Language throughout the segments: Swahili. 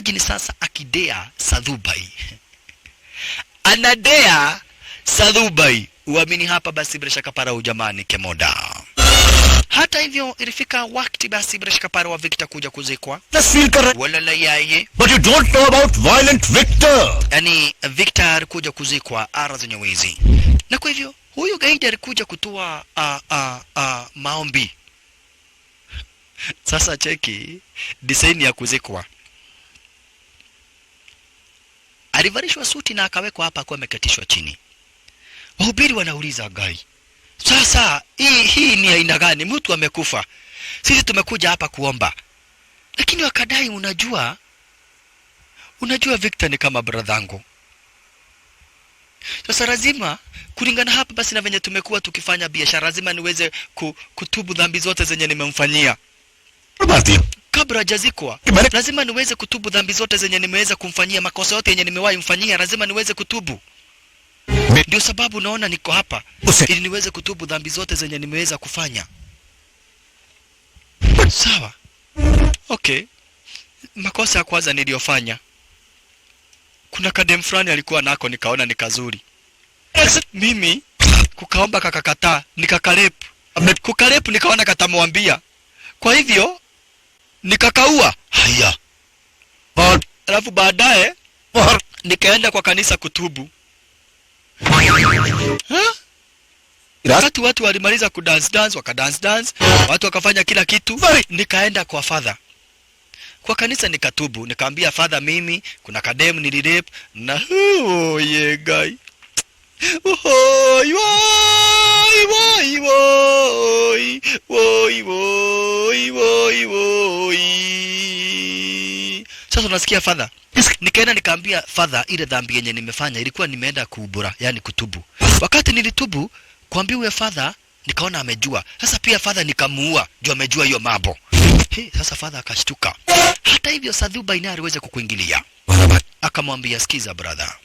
imagine sasa akidea Sadhubai. Anadea Sadhubai. Uamini hapa basi bila shaka para ujamani kemoda. Hata hivyo ilifika wakati basi bila shaka para wa Victor kuja kuzikwa. Wala la yeye. But you don't know about violent Victor. Yani Victor kuja kuzikwa ara zenye wizi. Na kwa hivyo huyu gaidi alikuja kutoa maombi. Sasa cheki design ya kuzikwa. Alivalishwa suti na akawekwa hapa kwa amekatishwa chini. Wahubiri wanauliza gai. Sasa hii ni aina gani? Mtu amekufa. Sisi tumekuja hapa kuomba. Lakini wakadai unajua Victor ni kama bradhangu. Sasa lazima kulingana hapa basi na venye tumekuwa tukifanya biashara lazima niweze kutubu dhambi zote zenye nimemfanyia. Kabla hajazikwa lazima niweze kutubu dhambi zote zenye nimeweza kumfanyia, makosa yote yenye nimewahi mfanyia lazima niweze kutubu. Ndio sababu naona niko hapa ili niweze kutubu dhambi zote zenye nimeweza kufanya. Sawa. Okay. Makosa ya kwanza niliyofanya. Kuna kadem fulani alikuwa nako nikaona ni kazuri. Mimi kukaomba kakakataa, nikakarepu. Kukarepu nikaona katamwambia. Kwa hivyo nikakaua. Haya. Alafu baadaye nikaenda kwa kanisa kutubu. Watu walimaliza kudance wakadance, watu wakafanya kila kitu. Nikaenda kwa father kwa kanisa nikatubu, nikaambia father mimi kuna kadem nilirep na ye guy. Sasa unasikia father? Nikaenda nikaambia father ile dhambi yenye nimefanya ilikuwa nimeenda kuubura, yani kutubu. Wakati nilitubu kuambia huyo father nikaona amejua. Sasa pia father nikamuua juu amejua hiyo mambo. Sasa father akashtuka. Hata hivyo Sadhubai naye aliweza kukuingilia. Akamwambia sikiza brother.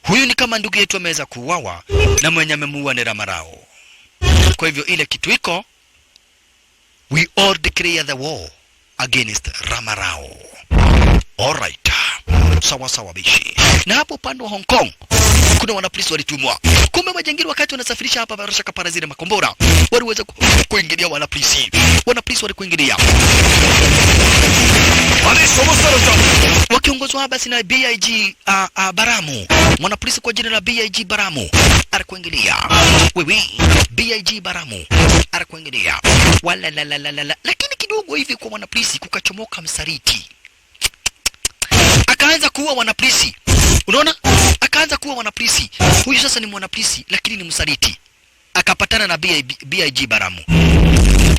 Huyu ni kama ndugu yetu ameweza kuuawa na mwenye amemuua ni Ramarao. Kwa hivyo ile kitu iko, we all declare the war against Ramarao. Alright. Sawa bishi. Na hapo upande wa Hong Kong kuna wanapolisi walitumwa. Kumbe majangili wakati wanasafirisha hapa barasha kapara zile makombora waliweza kuingilia wanapolisi. Wanapolisi walikuingilia. Wakiongozwa hapa sina BIG Baramu. Mwanapolisi kwa jina la BIG Baramu alikuingilia. Wewe BIG Baramu alikuingilia. Wala la. Lakini kidogo hivi kwa wanapolisi kukachomoka msaliti. Akaanza kuua wanapolisi. Unaona? Akaanza kuua wanapolisi. Huyu sasa ni mwanapolisi lakini ni msaliti. Akapatana na BIG Baramu.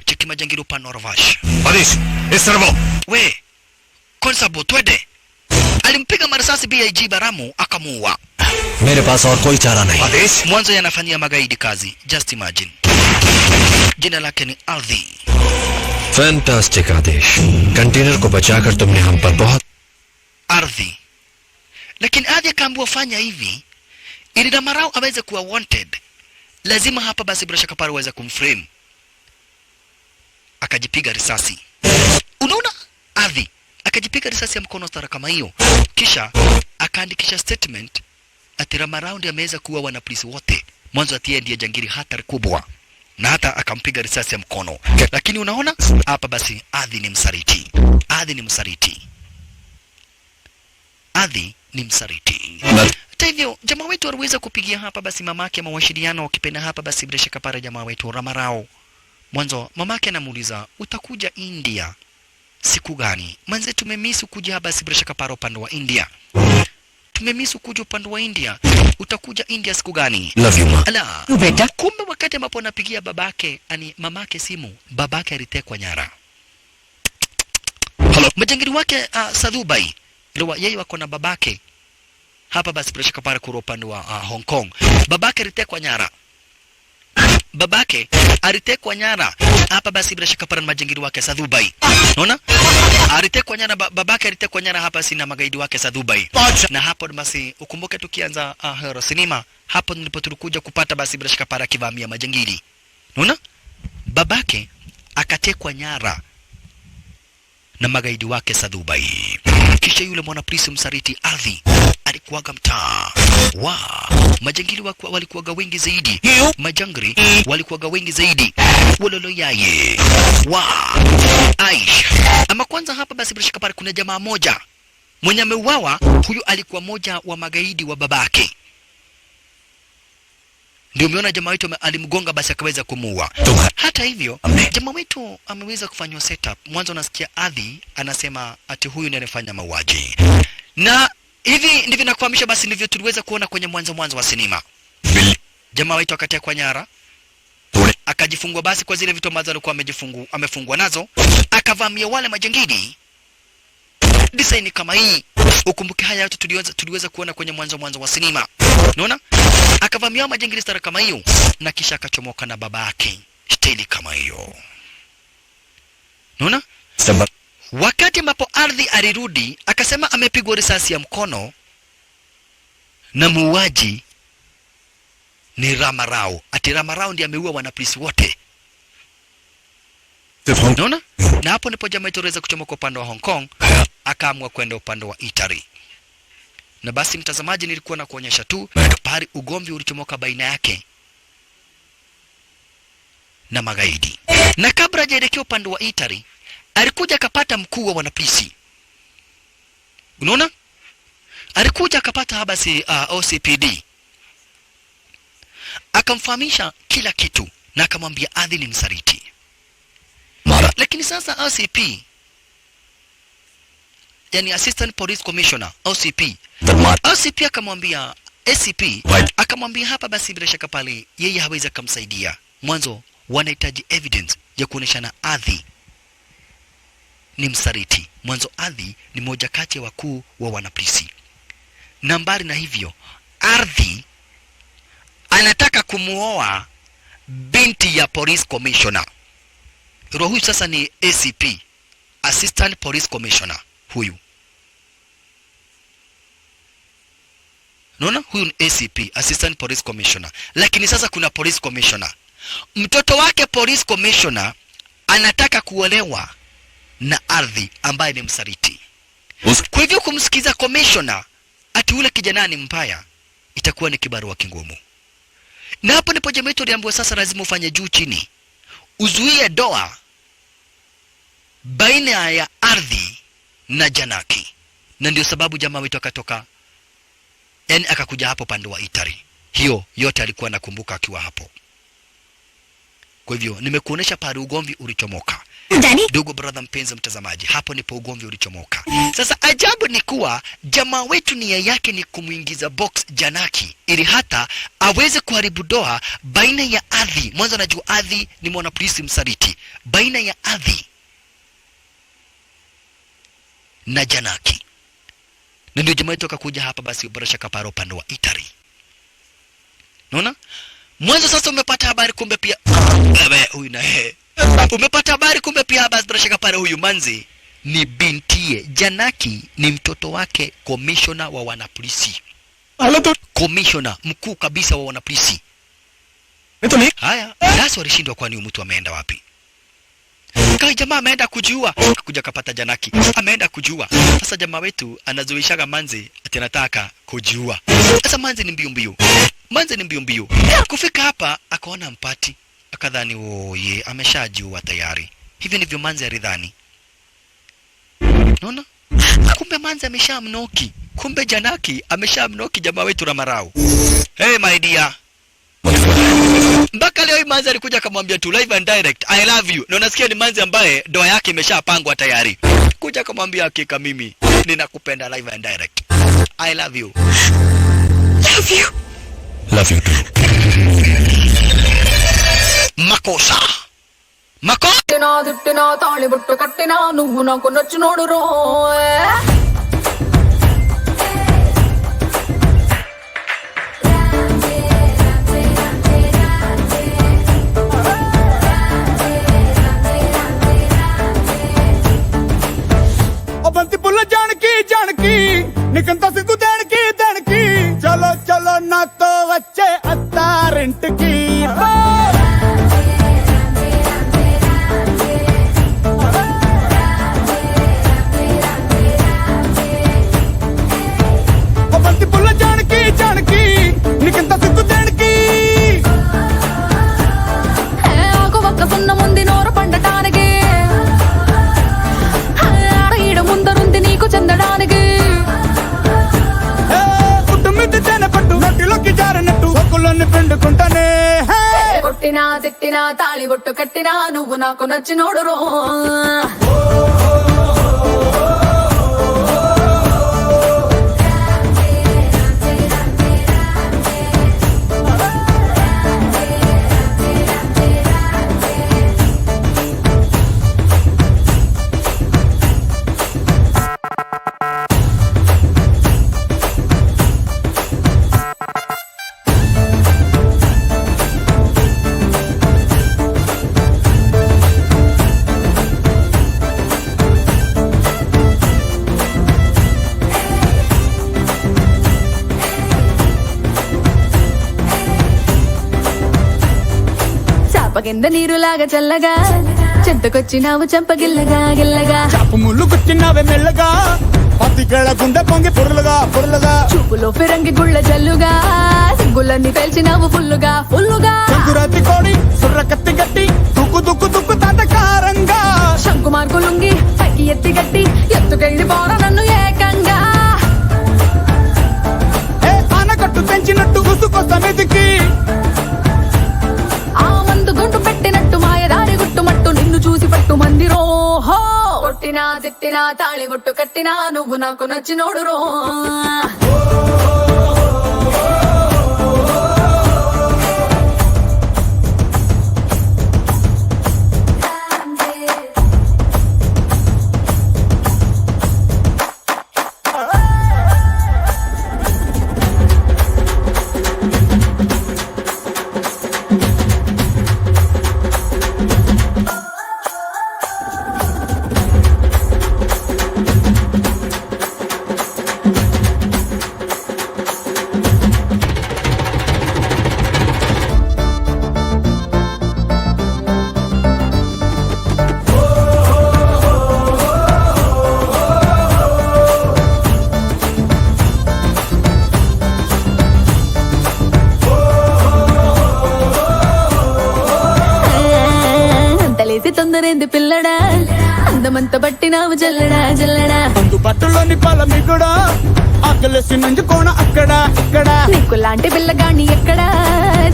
Cheki majangili upande wa Ravash. Adish, Esarabo. We, Konsabo, twende. Alimpiga marisasi BIG Baramu akamuua. Mere paas aur koi chara nahi. Adish. Mwanzo yanafanyia magaidi kazi. Just imagine. Jina lake ni Ardhi. Fantastic Adish. Container ko bachakar tumne hum par bahut Ardhi. Lakini Ardhi akaambiwa fanya hivi ili Ramarao aweze kuwa wanted. Lazima hapa basi bila shaka pale aweze kumframe. Akajipiga risasi. Unaona? Ardhi akajipiga risasi ya mkono stara kama hiyo. Kisha akaandikisha statement ati Ramarao ndiye ameweza kuua wanapolisi wote. Mwanzo atie ndiye jangili hatari kubwa. Na hata akampiga risasi ya mkono. Lakini unaona? Hapa basi Ardhi ni msaliti. Ardhi ni msaliti. Ardhi ni msaliti. Hata hivyo jamaa wetu aliweza kupigia hapa basi mamake mawasiliano wakipenda hapa basi bila shaka para jamaa wetu Ramarao. Mwanzo mamake anamuuliza utakuja India siku gani? Manze tumemiss kuja hapa basi bila shaka para upande wa India. Tumemiss kuja upande wa India. Utakuja India siku gani? Love you ma. Ala. Beta. Kumbe wakati ambapo anapigia babake, ani mamake simu, babake alitekwa nyara. Hello. Majangili wake Sadhubai. Ndio yeye wako na babake. Hapa basi bila shaka para kuro upande wa Hong Kong. Babake alitekwa nyara. Babake alitekwa nyara. Hapa basi bila shaka para majangili wake Sadhubai. Unaona? Alitekwa nyara babake alitekwa nyara hapa sina magaidi wake Sadhubai. Na hapo basi ukumbuke tukianza Hero Cinema, hapo ndipo tulikuja kupata basi bila shaka para kivamia majangili. Unaona? Babake akatekwa nyara. na magaidi wake Sadhubai. Kisha yule mwanapolisi msaliti Ardhi alikuwaga mtaa wa majangili walikuwaga wengi zaidi, majangri walikuwaga wengi zaidi, wololo yaye wa Aish. Ama kwanza hapa basi bila shaka pale kuna jamaa moja mwenye ameuawa. Huyu alikuwa moja wa magaidi wa babake, ndio umeona jamaa wetu alimgonga basi akaweza kumuua. Hata hivyo jamaa wetu ameweza kufanywa setup. Mwanzo unasikia Ardhi anasema ati huyu ndiye anafanya mauaji, na hivi ndivyo nakufahamisha basi ndivyo tuliweza kuona kwenye mwanzo wa sinema. Jamaa wetu akatia kwa nyara, akajifungwa basi kwa zile vitu ambazo alikuwa amefungwa nazo, akavamia wale majangili design kama hii. Ukumbuke haya yote tuliweza kuona kwenye mwanzo wa sinema. Unaona? Akavamia majangili stara kama hiyo na kisha akachomoka na baba yake staili kama hiyo. Unaona? Wakati ambapo Ardhi alirudi akasema amepigwa risasi ya mkono na muuaji ni Ramarao. Ati Ramarao ndiye ameua wanapolisi wote. Unaona? Na hapo ndipo jamaa itaweza kuchomoka upande wa Hong Kong, akaamua kwenda upande wa Italy. Na basi mtazamaji, nilikuwa na kuonyesha tu pale ugomvi ulichomoka baina yake na magaidi. Na kabla hajaelekea upande wa Italy, alikuja akapata mkuu wa wanapolisi. Unaona? Alikuja akapata habasi OCPD. Akamfahamisha kila kitu na akamwambia Ardhi ni msaliti. Lakini sasa OCP, yani Assistant Police Commissioner, OCP akamwambia ACP, akamwambia hapa basi bila shaka pale yeye hawezi kumsaidia. Mwanzo wanahitaji evidence ya kuoneshana Ardhi ni msaliti. Mwanzo Ardhi ni moja kati ya wakuu wa wanapolisi. Nambari na hivyo Ardhi anataka kumuoa binti ya Police Commissioner. Huyu sasa ni ACP, Assistant Police Commissioner huyu. Unaona? Huyu ni ACP, Assistant Police Commissioner. Lakini sasa kuna Police Commissioner. Mtoto wake Police Commissioner anataka kuolewa na Ardhi ambaye ni msaliti. Kwa hivyo kumsikiza Commissioner ati ule kijana ni mbaya itakuwa ni kibarua kingumu. Na hapo ndipo jamaa yetu aliambiwa sasa lazima ufanye juu chini, uzuie doa baina ya Ardhi na Janaki. Na ndio sababu jamaa wetu akatoka, yani akakuja hapo pande wa Italy. Hiyo yote alikuwa nakumbuka akiwa hapo. Kwa hivyo nimekuonesha pale ugomvi ulichomoka. Ndugu brother mpenzi mtazamaji, hapo ndipo ugomvi ulichomoka. Sasa ajabu ni kuwa jamaa wetu nia yake ni kumuingiza box Janaki ili hata aweze kuharibu doa baina ya Ardhi. Mwanzo anajua Ardhi ni mwanapolisi msaliti, baina ya Ardhi na Janaki. Na ndio jamaa wetu akakuja hapa basi Barasha Kaparo upande wa Italy. Unaona? Mwanzo sasa umepata habari kumbe pia huyu na umepata habari kumbe pia basi Barasha Kaparo huyu manzi ni bintie. Janaki ni mtoto wake commissioner wa wanapolisi. Commissioner mkuu kabisa wa wanapolisi. Haya, sasa walishindwa kwani mtu ameenda wapi? Kai jamaa ameenda kujua, kuja kapata Janaki ameenda kujua. Sasa jamaa wetu anazoishaga manzi ati anataka kujua. Sasa manzi ni mbio. Kufika hapa akaona mpati, akadhani ye ameshajua tayari. Hivi ndivyo manzi alidhani. Unaona? Kumbe manzi ameshamnoki. Kumbe Janaki ameshamnoki jamaa wetu Ramarao. Hey my dear. Mpaka leo manzi alikuja akamwambia tu live and direct I love you. Na unasikia ni manzi ambaye doa yake imeshapangwa tayari. Kuja akamwambia hakika mimi ninakupenda live and direct. I love you. Love you. Love you too. Makosa. ದಿಟ್ಟಿನ ತಾಳಿ ಬಿಟ್ಟು ಕಟ್ಟಿನ ನುಗ್ಗು ನಾಕು ನಚ್ಚು ನೋಡುರೋ ਬੰਤੀ ਪੁੱਲ ਜਾਣਕੀ ਨਿਕੰਤਾ ਸਿੰਘੂ ਦੇਣਕੀ ਚਲੋ ਨਾ ਤੋ ਬੱਚੇ ਅੱਤਾ ਰਿੰਟ ਕੀ కొట్టినా తిట్టినా తాళి బొట్టు కట్టినా నువ్వు నాకు నచ్చినోడురో కింద నీరులాగా చల్లగా చెంతకొచ్చినావు చంపగిల్లగా గిల్లగా చాపు ముళ్ళు కుచ్చినావే మెల్లగా పత్తికేళ గుండె పొంగి పొరులుగా పొరులుగా చూపులో ఫిరంగి గుళ్ళ జల్లుగా సిగ్గులన్నీ పేల్చినావు ఫుల్లుగా ఫుల్లుగా సంకురాత్రి కోడి సుర్ర కత్తి గట్టి దుక్కు దుక్కు దుక్కు తాతకారంగా శంకు మార్కులుంగి పైకి ఎత్తి గట్టి ఎత్తుకెళ్ళి పోరా నన్ను ఏకంగా ఏ ఆనకట్టు తెంచినట్టు గుసుకొస్తా మెదికి గుండు పెట్టినట్టు మాయదారి గుట్టుమట్టు నిన్ను చూసి పట్టు మంది రోహో కొట్టినా తిట్టినా తాళి బొట్టు కట్టినా నువ్వు నాకు నచ్చినోడు రో తొందరేంది పిల్లడా అందమంత బట్టినావు జల్లడా జల్లడా అందు బట్టలోని పాలమి కూడా ఆకలేసి నంజుకోన అక్కడ ఇక్కడ నీకు లాంటి పిల్లగాని ఎక్కడా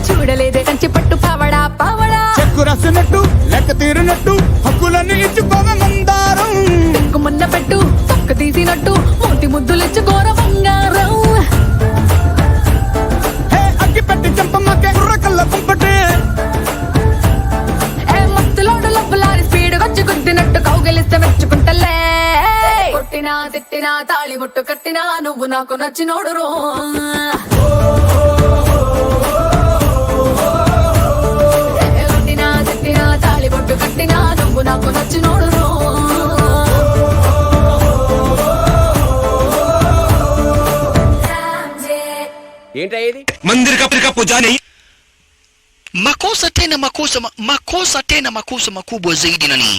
చూడలేదే కంచి పట్టు పావడా పావడా చెక్కు రాసినట్టు లెక్క తీరినట్టు హక్కులన్నీ ఇచ్చుకోవే మందారం మొన్న పెట్టు పక్క తీసినట్టు మూతి ముద్దులిచ్చుకోర బంగారం అగ్గి పెట్టి చంపమ్మకే కుర్ర కళ్ళ కుంపటే గుద్దినట్టు కౌగిలిస్తే మెచ్చుకుంటలే కొట్టినా తిట్టినా తాళి బొట్టు కట్టినా నువ్వు నాకు నచ్చినోడు రో కొట్టినా తిట్టినా తాళి బొట్టు కట్టినా నువ్వు నాకు నచ్చినోడు రో ఏంటయ్యేది मंदिर का पूजा नहीं makosa tena makosa makubwa zaidi nani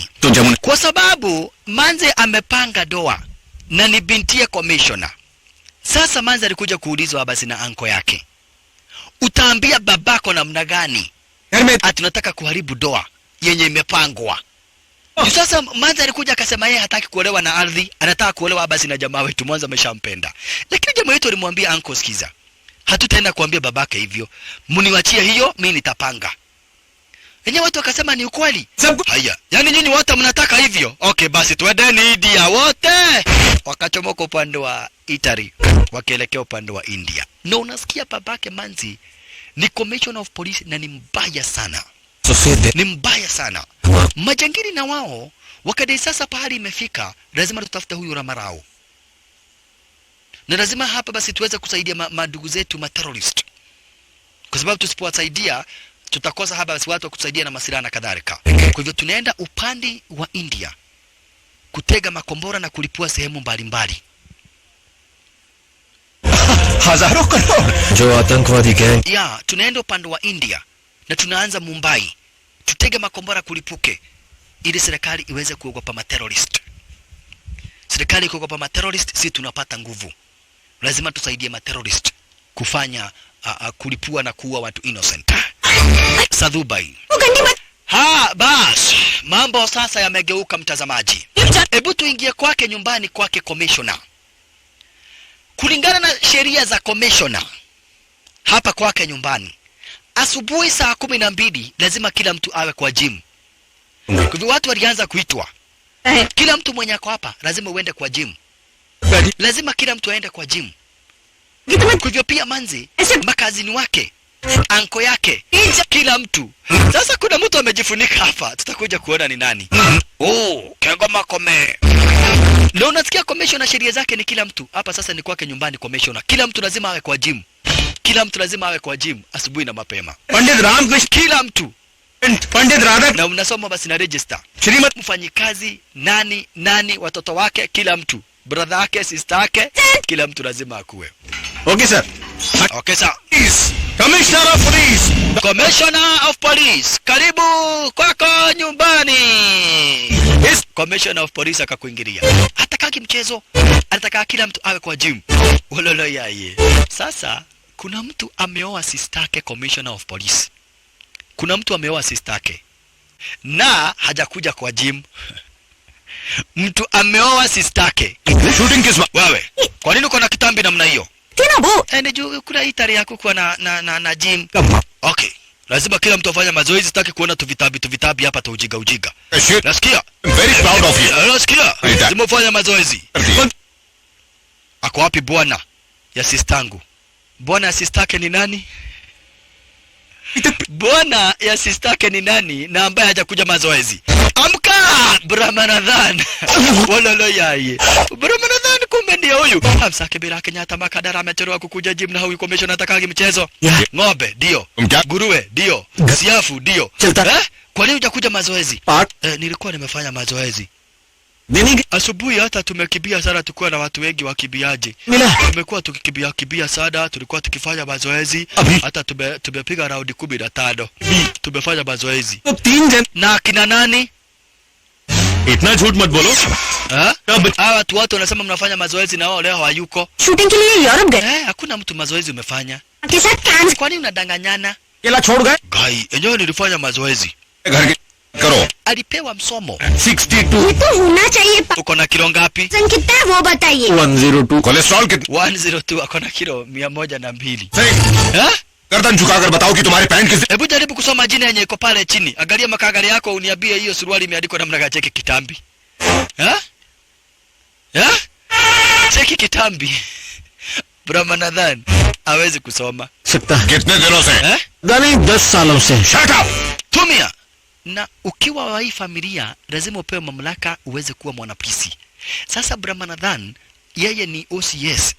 kwa sababu Manze amepanga doa na ni bintiye commissioner. Sasa Manze alikuja kuulizwa basi na anko yake, utaambia babako namna gani ati unataka kuharibu doa yenye imepangwa? Sasa Manze alikuja akasema yeye hataki kuolewa na ardhi, anataka kuolewa basi na jamaa wetu. Mwanzo ameshampenda, lakini jamaa wetu alimwambia anko, sikiza, hatutaenda kuambia babake hivyo, mniwachie hiyo, mimi nitapanga. Yenyewe watu wakasema ni ukweli. Haya, yani nyinyi wote mnataka hivyo? Okay, basi twendeni India wote. Wakachomoka upande wa Italy, wakielekea upande wa India. Na unasikia babake Manzi ni commissioner of police na ni mbaya sana. Ni mbaya sana. Majangili na wao wakadai sasa pahali imefika, lazima tutafute huyu Ramarao. Na lazima hapa basi tuweze kusaidia madugu zetu terrorist. Kwa sababu tusipowasaidia tutakosa hapa basi watu wa kusaidia na masiraha na kadhalika. Kwa hivyo tunaenda upande wa India kutega makombora na kulipua sehemu mbalimbali. हजारों करोड़ जो आतंकवादी gang ya tunaenda upande wa India na tunaanza Mumbai, tutege makombora kulipuke ili serikali iweze kuogopa terrorist. Serikali kuogopa terrorist, si tunapata nguvu. Lazima tusaidie terrorist kufanya kulipua na kuua watu innocent. Sadhubai. Bas, mambo sasa yamegeuka mtazamaji. Hebu tuingie kwake nyumbani kwake commissioner. Kulingana na sheria za commissioner, hapa kwake nyumbani asubuhi saa 12 lazima kila mtu awe kwa gym. Kwa hivyo watu walianza kuitwa. Kila mtu mwenye ako hapa lazima uende kwa gym. Lazima kila mtu aende kwa gym. Kwa hivyo pia manzi, makazini wake, anko yake, kila mtu. Sasa kuna mtu amejifunika hapa. Tutakuja kuona ni nani. Oh, Kegoma Kome. Na unasikia commissioner sheria zake ni kila mtu. Hapa sasa ni kwake nyumbani commissioner. Kila mtu lazima awe kwa gym. Kila mtu lazima awe kwa gym asubuhi na mapema. Pandit Ramakrishna Kila mtu. Pandit Radha Na unasoma basi na register. Shrimati Mfanyikazi, nani, watoto wake, kila mtu. Brother yake, sister yake, kila mtu lazima akuwe. Okay sir Okay sir. Commissioner of police Commissioner of Police, karibu kwako nyumbani. Yes. Commissioner of Police akakuingilia. Hatakaki mchezo. Anataka kila mtu awe kwa gym. Wololo yaye. Sasa kuna mtu ameoa sister yake Commissioner of Police. Kuna mtu ameoa sister yake na hajakuja kwa gym. Mtu ameoa sister yake. Shooting किस वक्त Wewe, kwa nini uko na kitambi namna hiyo? Tina bo. Ni juu kuna hii tarehe yako kuwa na gym. Okay. Lazima kila mtu afanye mazoezi, sitaki kuona tu vitabi hapa tu ujiga. Nasikia? Very proud of you Nasikia? Lazima ufanye mazoezi. Ako wapi bwana ya sistangu? Bwana ya sistake ni nani? Bwana ya sistake ni nani na ambaye hajakuja mazoezi? Amka! Brahmanadhan. Wololo yaye. Brahmanadhan kumbe ndio huyu. Hamsake bila Kenyatta Makadara amechelewa kukuja gym na huyu commissioner atakagi mchezo. Ng'ombe ndio. Nguruwe ndio. Siafu ndio. Kwa nini hujakuja mazoezi? Nilikuwa nimefanya mazoezi. Asubuhi hata tumekimbia sana, tukua na watu wengi wakibiaje. Tumekuwa tukikimbia sana, tulikuwa tukifanya mazoezi. Hata tumepiga raundi 15. Tumefanya mazoezi. Na kina nani? इतना झूठ मत बोलो Hawa watu wanasema mnafanya mazoezi na wao leo hawayuko. Shooting के लिए यूरोप गए Hakuna mtu mazoezi umefanya. के साथ कांस Kwa nini unadanganyana? केला छोड़ गए Gai, enyewe nilifanya mazoezi. घर के करो Alipewa msomo. 62 ये तो होना चाहिए Uko na kilo ngapi? वजन कितना है वो बताइए 102 कोलेस्ट्रॉल कितना 102, ako na kilo 102. सही गर्दन झुकाकर बताओ कि तुम्हारे पैंट किस Hebu jaribu kusoma jina yenye iko pale chini. Angalia makagari yako uniambie hiyo suruali imeandikwa namna gani, cheki kitambi. Cheki kitambi. Brahmanadhan hawezi kusoma. सकता है कितने दिनों से नहीं 10 सालों से shut up Tumia. Na ukiwa wa hii familia lazima upewe mamlaka uweze kuwa mwanapolisi. Sasa Brahmanadhan yeye ni OCS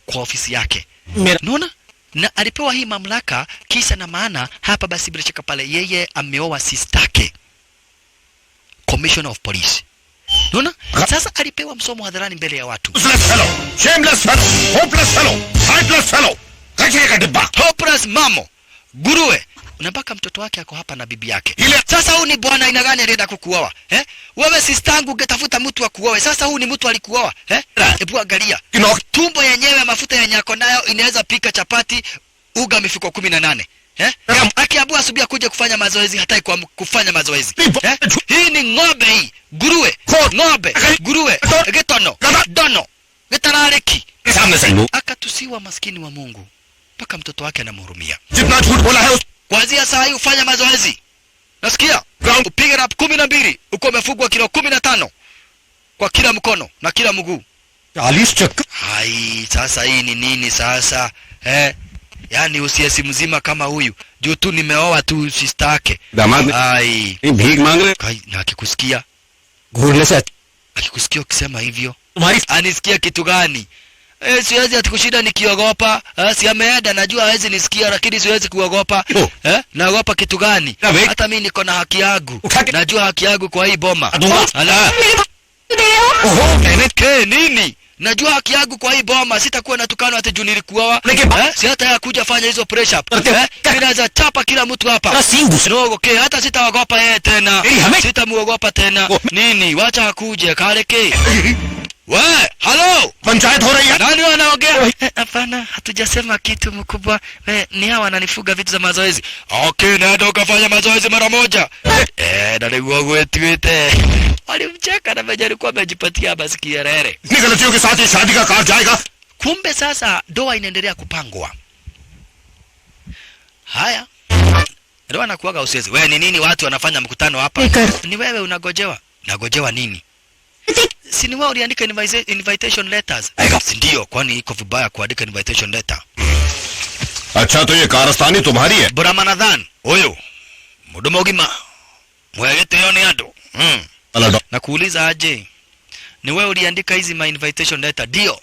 kwa ofisi yake. Unaona? Na alipewa hii mamlaka kisa na maana hapa basi bila shaka pale yeye ameoa sistake Commissioner of Police. Unaona? Sasa alipewa msomo hadharani mbele ya watu. useless fellow shameless fellow hopeless fellow heartless fellow kachie ka dibba Hopeless mamo. Guruwe. Unapaka mtoto wake ako hapa na bibi yake. Sasa huu ni bwana aina gani alienda kukuoa? Wewe sistangu ungetafuta mtu wa kuoa. Sasa huu ni mtu alikuoa. Hebu angalia. Tumbo yenyewe mafuta yenye yako nayo inaweza pika chapati uga mifuko 18. Akiabu asubuhi kuja kufanya mazoezi hataki kufanya mazoezi. Hii ni ng'ombe hii. Guruwe. Ng'ombe. Guruwe. Getono. Dono. Getarareki. सामने से Akatusiwa maskini wa Mungu. Paka mtoto wake anamhurumia. जितना झूठ बोला है Kuanzia saa hii ufanya mazoezi. Nasikia? Upige rap 12 uko umefugwa kilo 15 kwa kila mkono na kila mguu. 40 चक्कर Hai, sasa hii ni nini sasa? Yaani usiesi mzima kama huyu. Juu tu nimeoa tu sister yake. दामाद Hai. नहीं भीख मांग रहे Kai, na akikusikia. घूरने से Akikusikia ukisema hivyo. तुम्हारी Anisikia kitu gani? Siwezi atikushinda nikiogopa. Si ameenda najua hawezi nisikia lakini siwezi kuogopa. Naogopa kitu gani? Hata mimi niko na haki yangu. Najua haki yangu kwa hii boma. Ala. Ke nini? Najua haki yangu kwa hii boma, sitakuwa natukana hata juu nilikuoa. Si hata ya kuja fanya hizo press up. Ninaweza chapa kila mtu hapa. No, okay, hata sitaogopa yeye tena. Sitamuogopa tena. Nini? Wacha akuje, kaleke. We, halo! Panchayat हो रही है Nani wanaongea? Hapana, hatujasema kitu mkubwa. Ni hawa wananifuga vitu za mazoezi. Okay, nenda ukafanya mazoezi mara moja. Nalikuwa gwetwete. Walimcheka na mwenye alikuwa amejipatia basikia rere. इतनी गलतियों के साथ ये शादी का कार्ड जाएगा Kumbe sasa doa inaendelea kupangwa. Haya, Ndio anakuaga usezi. Wewe ni nini watu wanafanya mkutano hapa? Ni wewe unagojewa. Nagojewa nini? Si ni wewe uliandika invitation letters? Si ndio, kwani iko vibaya kuandika invitation letter? अच्छा तो ये कारस्तानी तुम्हारी है? Buramanadhan, oyo. Mudomo gima. Mwelete yoni ado. Na kuuliza aje. Ni wewe uliandika hizi my invitation letter? Ndio.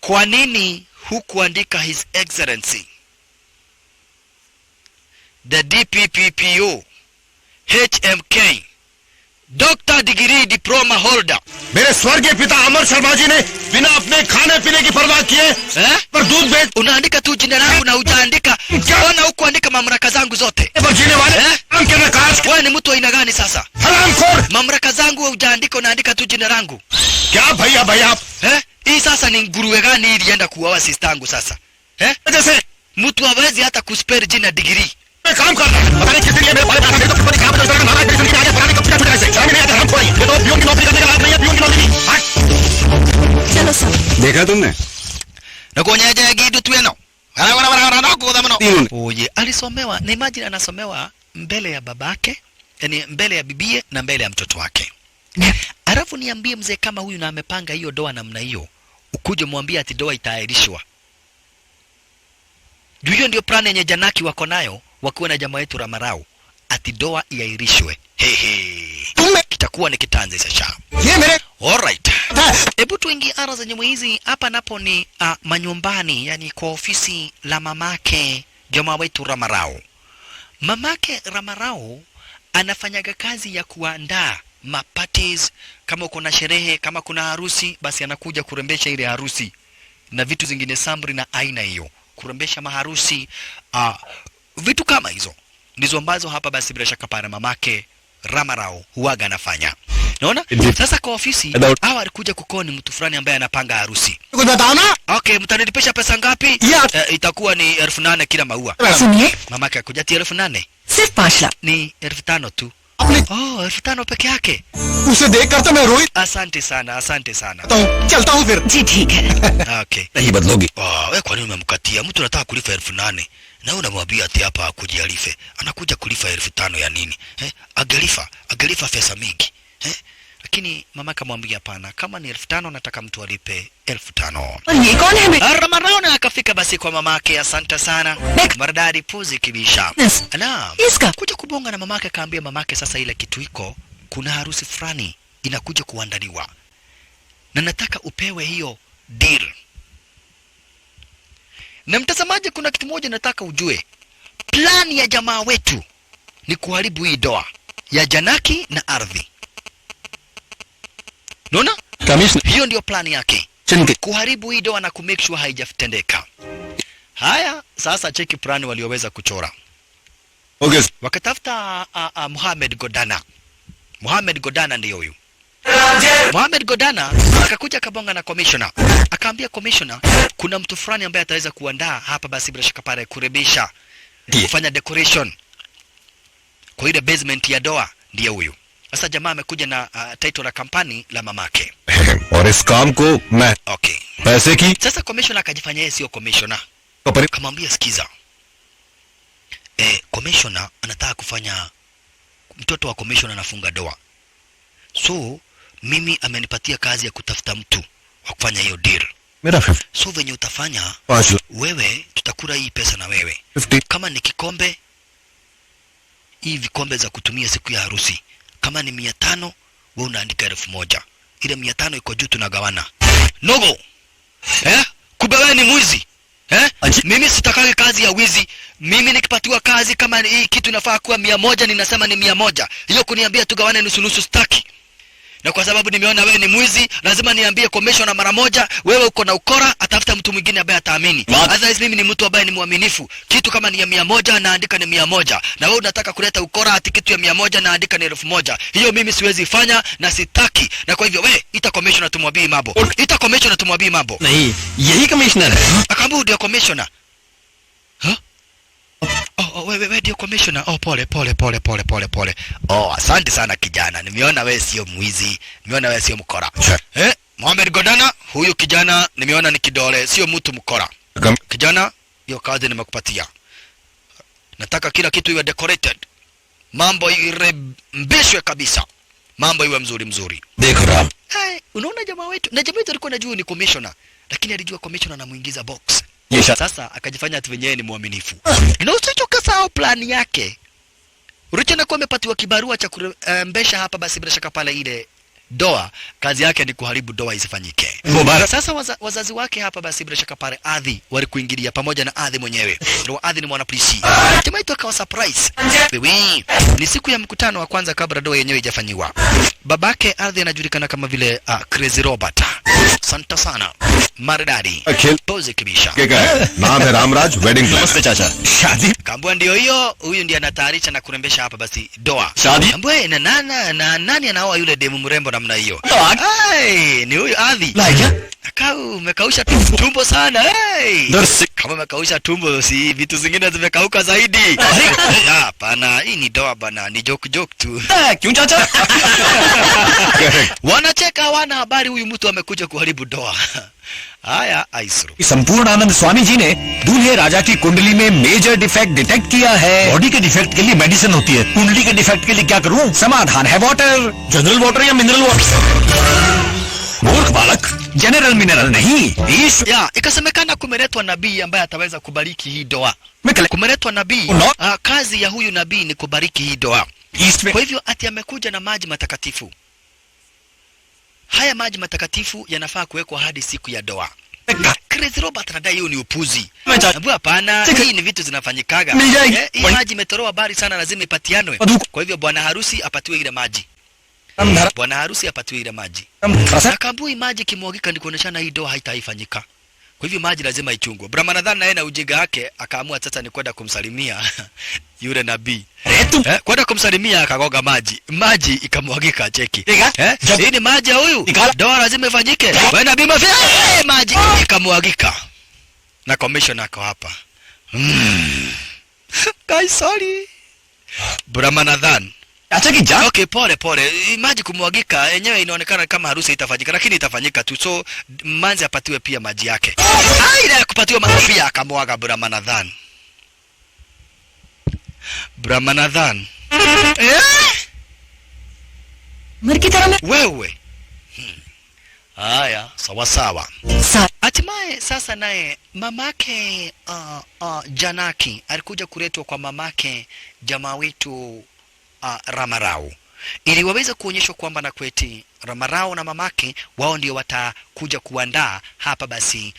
Kwa nini hukuandika His Excellency the DPPPO HMK Doctor Degree Diploma Holder? मेरे स्वर्गीय पिता अमर शर्मा जी ने बिना अपने खाने पीने की परवाह किए पर दूध बेच unaandika tu jina langu na hujaandika mbona hukuandika mamlaka zangu zote पर जीने वाले हम के नकाश wewe ni mtu aina gani sasa हरामखोर mamlaka zangu hujaandika unaandika tu jina langu क्या भैया भैया hii sasa ni nguruwe gani ilienda kuuawa sister yangu sasa जैसे mtu hawezi hata kuspell jina degree मैं काम कर रहा हूं पता नहीं किस लिए मेरे बारे में मेरे को कहां पर तो हमारा टेंशन की आगे पता नहीं कब छुट्टी कैसे शाम में आता हम कोई ये तो पियून की नौकरी करने का लायक नहीं है पियून की नौकरी चलो सब देखा तुमने na kuonyaje gidu tweno oye alisomewa na imagine anasomewa mbele ya babake yani mbele ya bibie na mbele ya mtoto wake alafu niambie mzee kama huyu na amepanga hiyo doa namna hiyo ukuje mwambie ati doa itaahirishwa hiyo ndio plan yenye Janaki wako nayo wakiwa na jamaa wetu Ramarau ati doa iahirishwe kitakuwa ni kitanzi sasa alright hebu tuingie ara za nyumba hizi hapa napo ni manyumbani yani kwa ofisi la mamake jamaa wetu Ramarau. Mamake Ramarau anafanyaga kazi ya kuandaa maparties kama kuna sherehe kama kuna harusi basi anakuja kurembesha ile harusi na vitu zingine sambri na aina hiyo kurembesha maharusi vitu kama hizo ndizo ambazo hapa basi bila shaka para mamake Ramarau huaga anafanya. Unaona? Sasa kwa ofisi hawa alikuja kukoni mtu fulani ambaye anapanga harusi. Okay, mtanilipesha pesa ngapi? Itakuwa ni 8,000 kila maua. Mamake akuja ati 8,000. सिर्फ 5 लाख Ni 5,000 tu. Oh, 5,000 peke yake. उसे देखकर तो मैं रोई Asante sana. चलता हूँ फिर जी ठीक है Okay. नहीं बदलोगी Wewe kwa nini umemkatia? Mtu anataka kulipa 8,000. Na unamwambia ati hapa akuje alife. Anakuja kulifa 5,000 ya nini? Agalifa pesa mingi. Lakini mama kamwambia hapana, kama ni 5,000 nataka mtu alipe 5,000. ये कौन है Ramarau akafika basi kwa mamake, asante sana. Maridadi puzi kibisha. Naam. Iska Kuja kubonga na mamake akaambia mamake sasa ile kitu iko kuna harusi fulani inakuja kuandaliwa. Na nataka upewe hiyo deal. Na mtazamaji kuna kitu moja nataka ujue. Plan ya jamaa wetu ni kuharibu hii doa ya Janaki na ardhi. Unaona? Hiyo ndio plan yake. Kuharibu hii doa na kumake sure haijatendeka. Haya, sasa cheki plan walioweza kuchora. Okay. Wakatafuta Mohamed Godana. Mohamed Godana ndiyo huyu. Mohamed Godana akakuja kabonga na commissioner. Akaambia commissioner kuna mtu fulani ambaye ataweza kuandaa hapa basi bila shaka pale kurebisha. Kufanya decoration. Kwa ile basement ya doa ndiye huyu. Sasa jamaa amekuja na title la kampani la mamake. और इस काम को मैं Okay. पैसे की Sasa commissioner akajifanya yeye sio commissioner. Kamwambia sikiza. Commissioner anataka kufanya mtoto wa commissioner anafunga doa. So mimi amenipatia kazi ya kutafuta mtu wa kufanya hiyo deal. मेरा 50 So venye utafanya 5 wewe tutakula hii pesa na wewe. 50 Kama ni kikombe hii vikombe za kutumia siku ya harusi. Kama ni 500 wewe unaandika 1,000. Ile 500 iko juu tunagawana. Nogo. Kumbe wewe ni mwizi. Mimi sitakagi kazi ya wizi. Mimi nikipatiwa kazi kama hii kitu inafaa kuwa 100 ninasema ni 100. Hiyo kuniambia tugawane nusu nusu staki. Na kwa sababu nimeona wewe ni mwizi, lazima niambie commissioner mara moja, wewe uko na ukora, atafuta mtu mwingine ambaye ataamini. Otherwise mimi ni mtu ambaye ni mwaminifu. Kitu kama ni ya 100 naandika ni 100. Na wewe unataka kuleta ukora ati kitu ya 100 naandika ni 1,000. Hiyo mimi siwezi fanya na sitaki. Na kwa hivyo wewe ita commissioner tumwambie mambo. Ita commissioner tumwambie mambo. नहीं यही कमिश्नर है Akaambia ndio commissioner. Wewe ndio commissioner. Pole. Asante sana kijana. Nimeona wewe sio mwizi. Nimeona wewe sio mkora. Mohamed Godana, huyu kijana nimeona ni kidole, sio mtu mkora. Kijana, hiyo kazi nimekupatia. nataka kila kitu iwe decorated, mambo irembeshwe kabisa, mambo iwe mzuri. देखो Ram, Unaona jamaa wetu, na jamaa wetu alikuwa anajua ni commissioner, lakini alijua commissioner anamuingiza box. Sasa akajifanya ati wenyewe ni muaminifu. Na usichoka sawa plan yake. Uricho na kwa amepatiwa kibarua cha kurembesha hapa, basi bila shaka pale ile doa, kazi yake ni kuharibu doa isifanyike. Sasa wazazi wake hapa basi bila shaka pale Adhi walikuingilia pamoja na Adhi mwenyewe. Ndio Adhi ni mwana polisi. Jamaa yetu akawa surprise. Wewe, ni siku ya mkutano wa kwanza kabla doa yenyewe haijafanywa. Babake Adhi anajulikana kama vile Crazy Robert. Asante sana. Maridadi. Pose kibisha. नाम है रामराज, वेडिंग नमस्ते चाचा। शादी Kambwa ndio hiyo, huyu ndiye anatayarisha na kurembesha hapa basi doa. शादी Kambwa na nani anaoa yule demu mrembo namna hiyo? Ai, ni huyu Adhi. Like Akau umekausha tumbo sana. Hey. Kama umekausha tumbo, si vitu zingine zimekauka zaidi. Hapana, hii ni doa bana, ni joke tu. क्यों चाचा? Wanacheka, wana habari huyu mtu amekuja kuharibu doa. Haya, Aisru. संपूर्ण आनंद स्वामी जी ने दूल्हे राजा की कुंडली में major defect detect किया है। बॉडी के डिफेक्ट के लिए मेडिसिन होती है, कुंडली के डिफेक्ट के लिए क्या करूं? समाधान है वाटर, जनरल वाटर या मिनरल वाटर। मूर्ख बालक, जनरल मिनरल नहीं। Ya, ikasemekana kumeletwa nabii ambaye ataweza kubariki hii doa. Kumeletwa nabii. Kazi ya huyu nabii ni kubariki hii doa. Kwa hivyo ati amekuja na maji matakatifu. Haya maji matakatifu yanafaa kuwekwa hadi siku ya doa. Crazy Robert anadai hiyo ni upuzi. Nabu hapana, hii ni vitu zinafanyikaga. Hii maji imetoroa habari sana, lazima ipatianwe. Kwa hivyo bwana harusi apatiwe ile maji. Bwana harusi apatiwe ile maji. Akambui maji kimwagika ni kuoneshana hii doa haitaifanyika. Kwa hivyo maji lazima ichungwe. Brahmanadhan naye na ujinga wake akaamua sasa ni kwenda kumsalimia yule nabii. Kwenda kumsalimia akagoga maji. Maji ikamwagika, cheki. Hii ni maji ya huyu. Doa lazima ifanyike. Wewe nabii mafia, maji ikamwagika. Na commissioner ako hapa. Guys, sorry. Brahmanadhan. Okay, pole. Maji kumwagika yenyewe inaonekana kama harusi itafanyika, lakini itafanyika tu. So manzi apatiwe pia maji yake. Ile kupatiwa maji pia akamwaga Brahmanadhan. मर की तरह मैं Wewe. Haya, sawa. Hatimaye sasa naye mamake Janaki alikuja kuletwa kwa mamake jamaa wetu Ramarau, ili waweze kuonyeshwa kwamba na kweti Ramarau na mamake wao ndio watakuja kuandaa hapa basi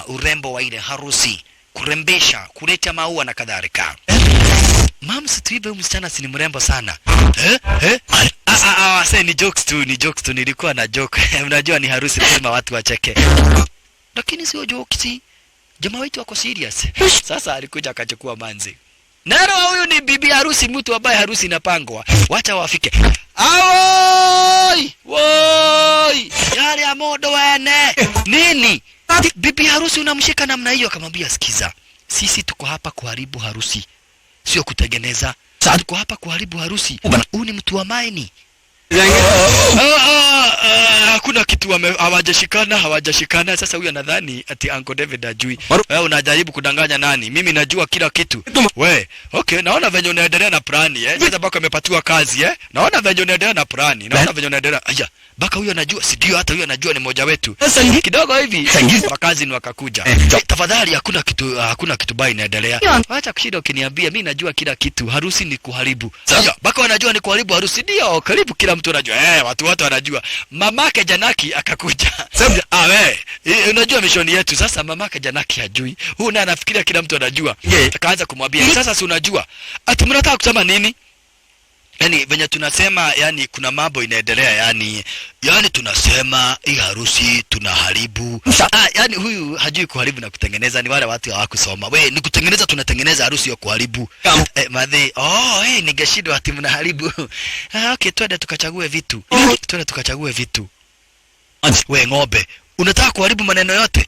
urembo wa ile harusi, kurembesha, kuleta maua na kadhalika. Mams, tuibe msichana si ni mrembo sana. Sasa ni jokes tu, nilikuwa na joke. Unajua ni harusi, lazima watu wacheke. Lakini sio jokes. Jamaa wetu wako serious. Sasa alikuja akachukua manzi. Nero huyu ni bibi harusi, mtu ambaye harusi inapangwa. Wacha wafike. Woi! Yale amodo wene. Nini? Bibi harusi unamshika namna hiyo? Akamwambia sikiza. Sisi tuko hapa kuharibu harusi, sio kutengeneza. Tuko hapa kuharibu harusi. Huyu ni mtu wa maini. Hakuna kitu hawajashikana. Sasa huyu anadhani ati Uncle David ajui. Wewe unajaribu kudanganya nani? Mimi najua kila kitu. We, okay, naona venye unaendelea na plani Sasa baka amepatiwa kazi Naona venye unaendelea na plani. Naona venye unaendelea. Aya, baka huyu anajua, si ndio? Hata huyu anajua, ni mmoja wetu. Kidogo hivi wakazi ni wakakuja. Tafadhali, hakuna kitu baya inaendelea. Acha kushinda ukiniambia mimi najua kila kitu. Harusi ni kuharibu. Sasa baka wanajua ni kuharibu harusi. Ndio, karibu kila mtu anajua. Watu wote wanajua. Mamake Janaki akakuja. Unajua mishoni yetu. Sasa mamake Janaki hajui. Huyu naye anafikiria kila mtu anajua. Akaanza kumwambia, sasa si unajua ati mnataka kusema nini? Yani venye tunasema, yani kuna mambo inaendelea, yani tunasema hii harusi tunaharibu. Yani huyu hajui kuharibu na kutengeneza, ni wale watu hawakusoma. We, ni kutengeneza, tunatengeneza, harusi ya kuharibu. Madhe, ningeshindwa ati mnaharibu. Okay, twende tukachague vitu. We ng'ombe, unataka kuharibu maneno yote?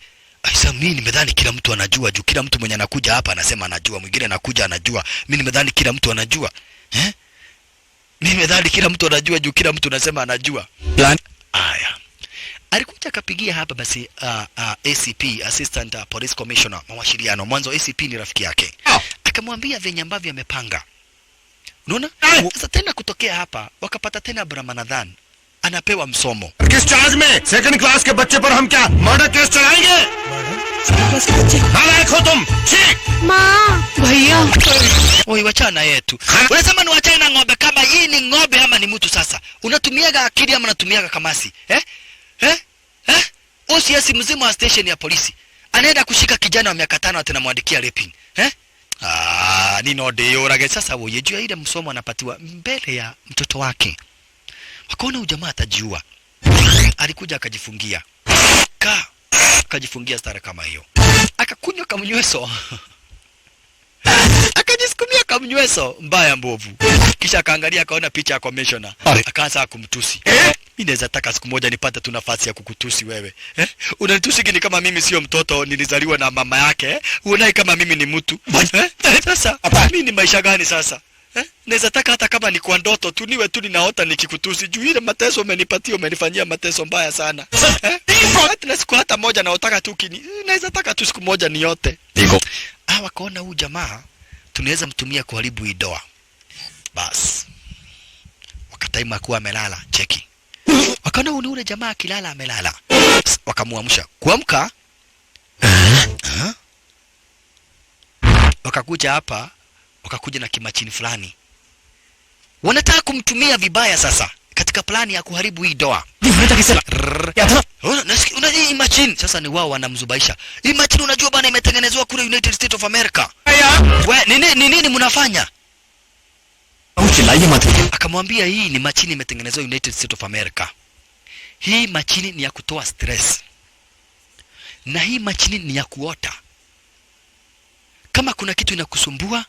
Sasa mimi nimedhani kila mtu anajua, juu kila mtu mwenye anakuja hapa anasema anajua, mwingine anakuja anajua. Mimi nimedhani kila mtu anajua. Mimi nimedhani kila mtu anajua, juu kila mtu anasema anajua. Aya. Alikuja akapigia hapa basi ACP, Assistant Police Commissioner, mawasiliano. Mwanzo ACP ni rafiki yake. akamwambia venye ambavyo amepanga. Unaona? Sasa tena kutokea hapa wakapata tena Brahmanadhan anapewa msomo. किस चार्ज में second class के बच्चे पर हम क्या murder case चलाएंगे? नालायक हो तुम। माँ भैया Oi, wachana yetu. Unasema ni wachana na ng'ombe, kama hii ni ng'ombe ama ni mtu sasa? Unatumiaga akili ama unatumiaga kamasi? Usiasi mzima wa station ya polisi anaenda kushika kijana wa miaka 5 atanamwandikia raping. Ni ndio rage sasa wewe jua ile msomo anapatiwa mbele ya mtoto wake. Wakaona ujamaa atajiua. Alikuja akajifungia. Akajifungia stara kama hiyo. Akakunywa kamnyweso. Akajisikumia kamnyweso mbaya mbovu. Kisha akaangalia akaona picha ya commissioner. Akaanza kumtusi. Mimi naweza taka siku moja nipate tu nafasi ya kukutusi wewe. Unanitusi gini kama mimi sio mtoto nilizaliwa na mama yake? Unaona kama mimi ni mtu? Sasa mimi ni maisha gani sasa? Naweza taka hata kama ni kwa ndoto tu niwe tu ninaota nikikutusi juu ile mateso umenipatia, umenifanyia mateso mbaya sana. Hata siku hata moja naotaka tu naweza taka tu siku moja ni yote. Wakaona huyu jamaa tunaweza mtumia kuharibu hii doa. Bas. Wakataima kuwa amelala, cheki. Wakaona ule jamaa akilala amelala. Wakamuamsha. Kuamka? Wakakuja hapa, wakakuja na kimachini fulani. Wanataka kumtumia vibaya sasa katika plani ya kuharibu hii doa. Una hii machine sasa ni wao wanamzubaisha. Hii machine unajua bana imetengenezwa kule United States of America. We nini mnafanya? Akamwambia hii ni machine imetengenezwa United States of America. Hii machine ni ya kutoa stress. Na hii machine ni ya kuota. Kama kuna kitu inakusumbua,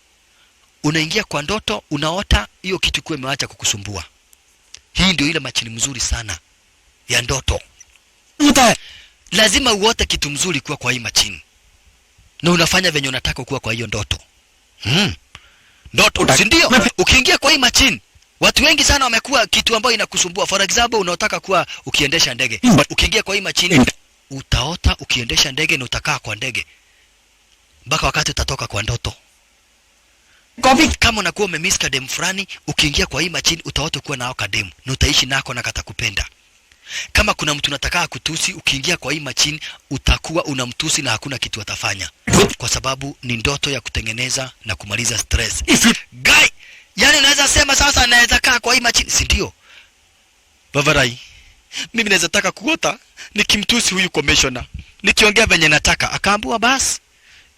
unaingia kwa ndoto, unaota hiyo kitu kwa imeacha kukusumbua. Hii ndio ile machini mzuri sana ya ndoto. Lazima uote kitu mzuri kuwa kwa hii machini. Na unafanya venye unataka kuwa kwa hiyo ndoto. Ndoto, si ndio? Ukiingia kwa hii machini, watu wengi sana wamekuwa kitu ambayo inakusumbua. For example, unataka kuwa ukiendesha ndege. Ukiingia kwa hii machini, utaota ukiendesha ndege na utakaa kwa ndege. Mpaka wakati utatoka kwa ndoto. Kama unakuwa umemiss kadem fulani, ukiingia kwa hii machini utaota kuwa nao kadem na utaishi nako na katakupenda. Kama kuna mtu unataka kutusi, ukiingia kwa hii machini utakuwa unamtusi na hakuna kitu atafanya. Kwa sababu ni ndoto ya kutengeneza na kumaliza stress. Guy, yani naweza sema sasa naweza kaa kwa hii machini, si ndio? Bavarai. Mimi naweza taka kuota nikimtusi huyu commissioner. Nikiongea venye nataka, akaambiwa basi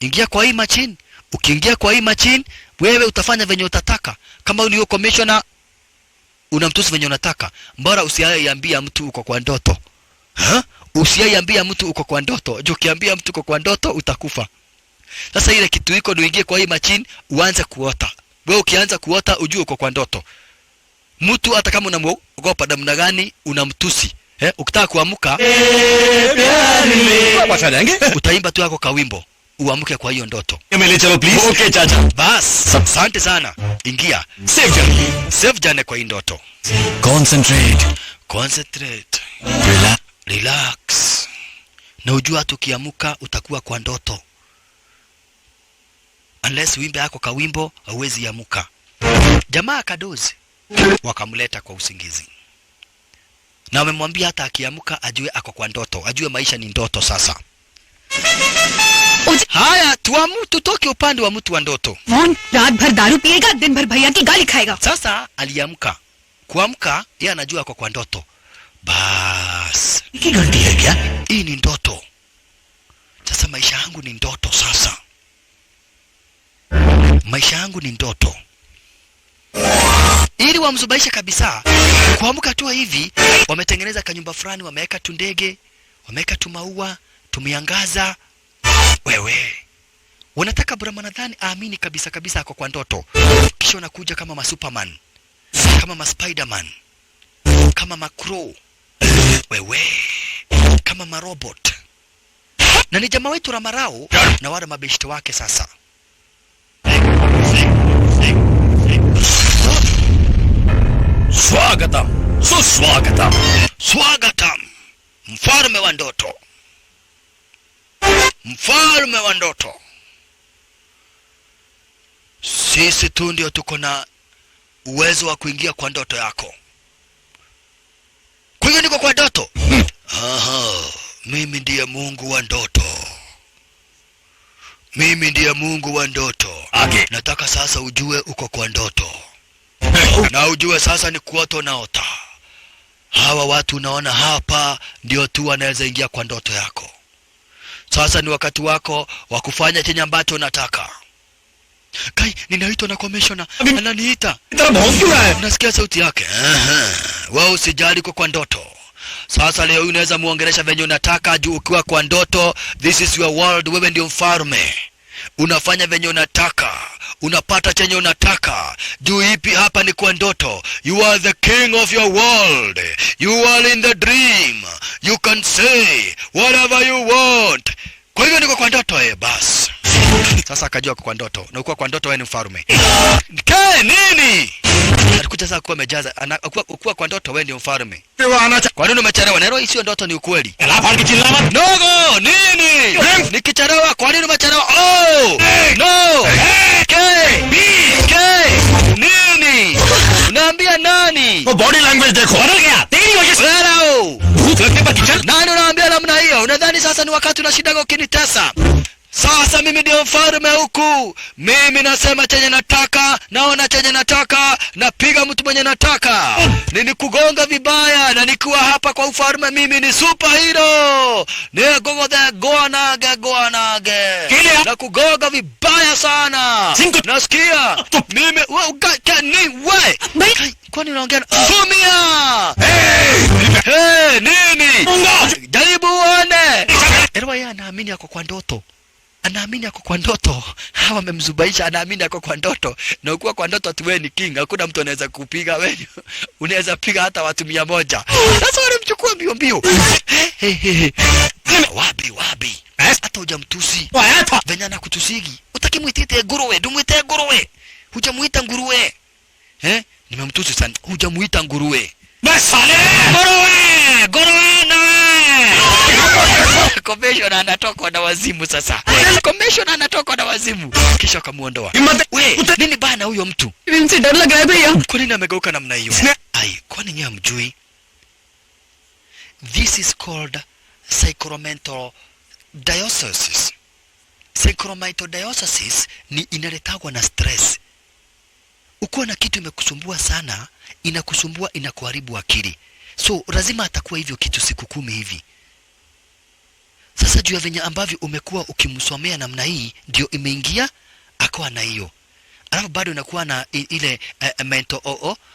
ingia kwa hii machine. Ukiingia kwa hii machine, wewe utafanya venye utataka. Kama uniyo commissioner, unamtusi venye unataka. Mbora usiaiambia mtu uko kwa ndoto. Usiaiambia mtu uko kwa ndoto. Juu ukiambia mtu uko kwa ndoto, utakufa. Sasa ile kitu iko ndio uingie kwa hii machine, uanze kuota. Wewe ukianza kuota, ujue uko kwa ndoto. Mtu hata kama unamuogopa namna gani, unamtusi. Ukitaka kuamka, utaimba tu yako kawimbo. Uamke kwa hiyo ndoto. Chalo please. Okay chacha. Bas, asante sana. Ingia. Save jana kwa hii ndoto. Concentrate. Relax. Na ujua tukiamka utakuwa kwa ndoto. Unless wimbe yako kawimbo hauwezi amka. Jamaa kadozi wakamleta kwa usingizi. Na wamemwambia hata akiamka ajue ako kwa ndoto, ajue maisha ni ndoto sasa. Haya, tutoke upande wa mtu wa ndoto. रात भर दारू पिएगा, दिन भर भैया की गाली खाएगा. Sasa aliamka. Kuamka yeye anajua kwa ndoto. Bas. Hii ni ndoto. Sasa maisha yangu ni ndoto sasa. Maisha yangu ni ndoto. Ili wamzubaisha kabisa. Kuamka tu hivi, wametengeneza kanyumba fulani, wameweka tu ndege, wameweka tu maua, tumeangaza. Wewe unataka Brahmanadhan aamini kabisa ako kwa ndoto. Kisha unakuja kama ma Superman, kama ma Spiderman, kama ma Crow. Wewe kama ma robot. Na ni jamaa wetu Ramarao na wale mabeshte wake sasa. Swagatam. Suswagatam. Swagatam. Mfalme wa ndoto. Mfalme wa ndoto. Sisi tu ndio tuko na uwezo wa kuingia kwa ndoto yako. Kwa hiyo niko kwa ndoto. Aha, mimi ndiye Mungu wa ndoto. Mimi ndiye Mungu wa ndoto. Nataka sasa ujue uko kwa ndoto. Na ujue sasa ni kuota naota. Hawa watu unaona hapa ndio tu wanaweza ingia kwa ndoto yako. Sasa ni wakati wako wa kufanya chenye ambacho unataka. Kai, ninaitwa na commissioner. Ananiita. Unasikia sauti yake? Wewe usijali kwa ndoto. Sasa leo unaweza muongelesha venye unataka juu ukiwa kwa ndoto. This is your world. Wewe ndio mfalme. Unafanya venye unataka. Unapata chenye unataka. Juu ipi hapa ni kwa ndoto. You are the king of your world. You are in the dream. You can say whatever you want. Kwa hivyo niko kwa ndoto bas. Sasa akajua kwa ndoto. Na ukiwa kwa ndoto wewe ni mfalme. Nini? Alikuja sasa kuwa amejaza. Ukiwa kwa ndoto wewe ndio mfalme. Kwa nini umechelewa? Nero sio ndoto, ni ukweli. Nogo, nini? Nikichelewa kwa nini umechelewa? Oh! No! Nini? Unaambia nani? Body language देखो बदल गया तेरी वजह से भूत लगने पर kitchen nani unaambia namna hiyo? Unadhani sasa ni wakati unashindaga ukinitesa? Sasa mimi ndio mfalme huku. Mimi nasema chenye nataka, naona chenye nataka, napiga mtu mwenye nataka. Nini kugonga vibaya na nikiwa hapa kwa ufalme mimi ni superhero. Ni gogo the goanage. Na kugonga vibaya sana. Nasikia. Mimi wewe kwani unaongea? Fumia! Nini? Jaribu uone. Erwa yeye anaamini yako kwa ndoto. Anaamini yako kwa ndoto. Hawa wamemzubaisha, anaamini yako kwa ndoto. Na ukiwa kwa ndoto tu wewe ni king. Hakuna mtu anaweza kupiga wewe. Unaweza piga hata watu 100. Sasa walimchukua mbio. Wabi. Hata hujamtusi. Venye anakutusigi. Utakimuitite nguruwe, dumwite nguruwe. Hujamuita nguruwe. Nimemtusi sana. Hujamuita nguruwe. Masale! Nguruwe na Commissioner anatoka na wazimu sasa. Commissioner anatoka na wazimu. Kisha kamuondoa. We, nini bana huyo mtu? इनसे डर लग रहा है भैया. Kwa nini amegeuka namna hiyo? Ai, kwani nyinyi hamjui? This is called sacramental diocese. Sacramental diocese ni inaletagwa na stress. Ukiwa na kitu imekusumbua sana, inakusumbua, inakuharibu akili. So lazima atakuwa hivyo kitu siku 10 hivi. Sasa juu ya venye ambavyo umekuwa ukimsomea namna hii ndio imeingia akawa na hiyo. Alafu bado inakuwa na ile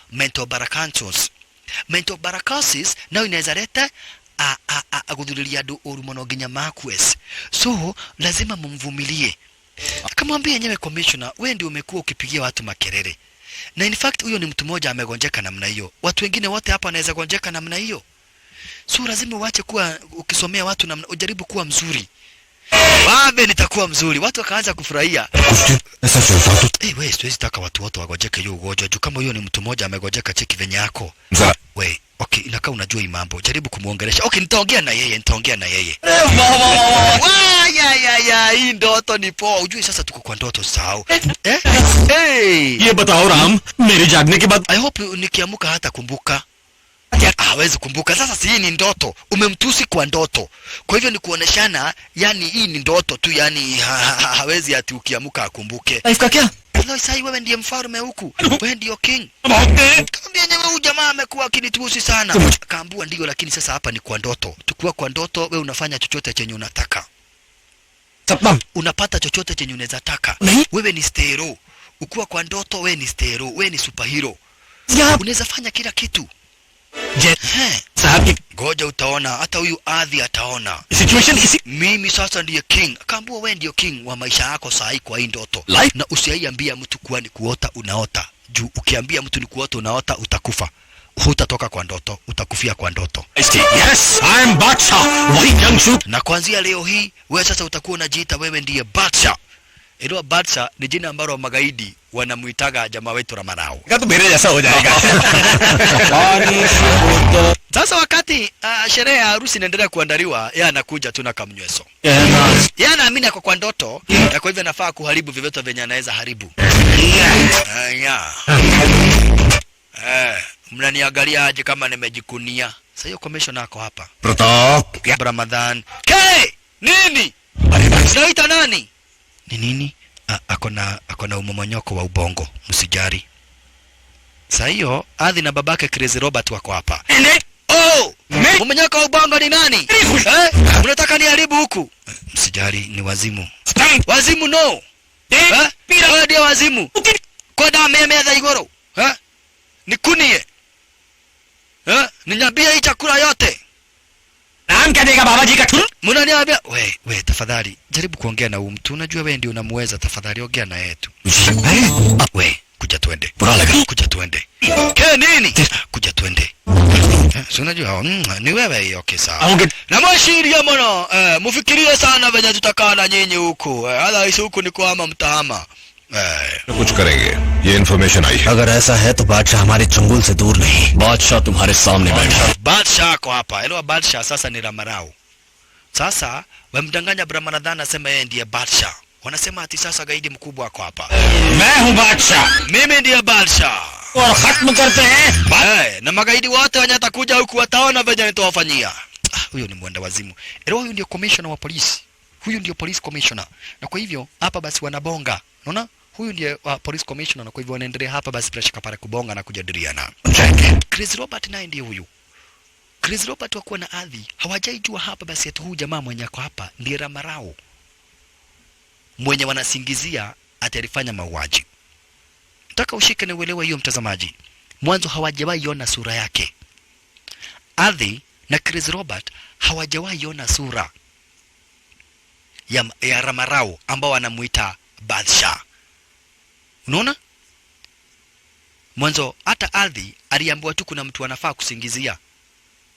mental barakantos. Mental barakantos nao inaweza leta agudhulilia adu urumono ginya makwes. So lazima mumvumilie. Akamwambia yenyewe commissioner, wewe ndio umekuwa ukipigia watu makelele. Na in fact huyo ni mtu mmoja amegonjeka namna hiyo. Watu wengine wote hapa wanaweza gonjeka namna hiyo. So lazima uache kuwa ukisomea watu namna, ujaribu kuwa mzuri. Wabe nitakuwa mzuri. Watu wakaanza kufurahia. Wewe siwezi taka watu wote wagonjeke hiyo ugonjwa. Juu kama huyo ni mtu mmoja amegonjeka, cheki venye yako. Wewe, okay, inakaa unajua hii mambo. Jaribu kumuongelesha. Okay, nitaongea na yeye. Hii ndoto ni poa. Ujue sasa tuko kwa ndoto sawa. ये बताओ राम, मेरे जागने के बाद I hope nikiamuka hata kumbuka. Hawezi kumbuka. Sasa si hii ni ndoto. Umemtusi kwa ndoto. Kwa hivyo ni kuoneshana, yani hii ni ndoto tu, yani hawezi ati ukiamuka akumbuke. Life क्या? Leo sasa wewe ndiye mfalme huku. Wewe ndiye king. Kaambia nyewe huyu jamaa amekuwa akinitusi sana. Kaambua ndio, lakini sasa hapa ni kwa ndoto. Tukua kwa ndoto wewe unafanya chochote chenye unataka. Unapata chochote chenye unaweza taka. Wewe ni stero. Ukiwa kwa ndoto wewe ni stero, wewe ni superhero. Unaweza fanya kila kitu. Ngoja utaona, hata huyu Adhi ataona. Situation isi Mimi sasa ndiye king. Akaambua wewe ndiye king wa maisha yako saa kwa hii ndoto. Na usiaiambia mtu kuwa ni kuota unaota. Juu ukiambia mtu ni kuota unaota utakufa. Hutatoka kwa ndoto, utakufia kwa ndoto. Yes, I am Badsha. Why young shoot? Na kuanzia leo hii wewe sasa utakuwa unajiita wewe ndiye Badsha. Ilo Badsha ni jina ambalo magaidi wanamuitaga jamaa wetu Ramarao. तो मेरे जैसा हो जाएगा Sasa wakati sherehe ya harusi inaendelea kuandaliwa, yeye anakuja tu na kamnyweso. Yeye anaamini ako kwa ndoto, na kwa hivyo anafaa kuharibu vyovyote venye anaweza haribu. Mnaniangalia aje kama nimejikunia? Sasa hiyo commissioner ako hapa. Pratap. Ramadhan. Nini? Unaita nani? Ni nini? Ako na umomonyoko wa ubongo, msijari. Sasa hiyo Adhi na babake Crazy Robert wako hapa. Oh! Umomonyoko wa ubongo ni nani? Unataka niharibu huku? Msijari, ni wazimu. Wazimu no. Wewe ndio wazimu. Kwa damu meme za igoro. Nikunie. Ninyambia hii chakula yote. नाम क्या देगा बाबा जी का? Mnaniambia we tafadhali jaribu kuongea na huyu mtu, unajua wewe ndio unamuweza, tafadhali ongea na yetu. We kuja twende. Kuja twende. Nini? Kuja twende. Si unajua ni wewe okay sawa. Na mwashiria mwana mfikirie sana venye tutakaa na nyinyi huko. Hala isi huko ni kuhama mtahama. कुछ करेंगे ये इन्फॉर्मेशन आई है। अगर ऐसा है तो बादशाह हमारे चंगुल से दूर नहीं। बादशाह तुम्हारे सामने बैठा। Badsha kwa hapa. Elewa Badsha sasa ni Ramarau. Sasa wamdanganya Brahmanadhan asema yeye ndiye Badsha. Wanasema ati sasa gaidi mkubwa kwa hapa. मैं हूँ बादशाह। Mimi ndiye Badsha. और खत्म करते हैं। Na magaidi wote wanyatakuja huku wataona venye nitawafanyia. Huyo ni mwenda wazimu. Elewa huyu ndio commissioner wa polisi. Huyu ndio police commissioner. Na kwa hivyo hapa basi wanabonga. Unaona? Huyu ndiye police commissioner, na kwa hivyo wanaendelea hapa basi bila shaka pale kubonga na kujadiliana. Crazy Robert naye ndiye huyu. Crazy Robert wakuwa na Adhi hawajaijua hapa basi eti huyu jamaa mwenye ako hapa ndiye Ramarau, mwenye wanasingizia atarifanya mauaji. Nataka ushike na uelewe hiyo mtazamaji. Mwanzo hawajawahi ona sura yake. Adhi na Crazy Robert hawajawahi ona sura ya Ramarau ambao wanamuita Badsha. Unaona? Mwanzo hata Adhi aliambiwa tu kuna mtu anafaa kusingizia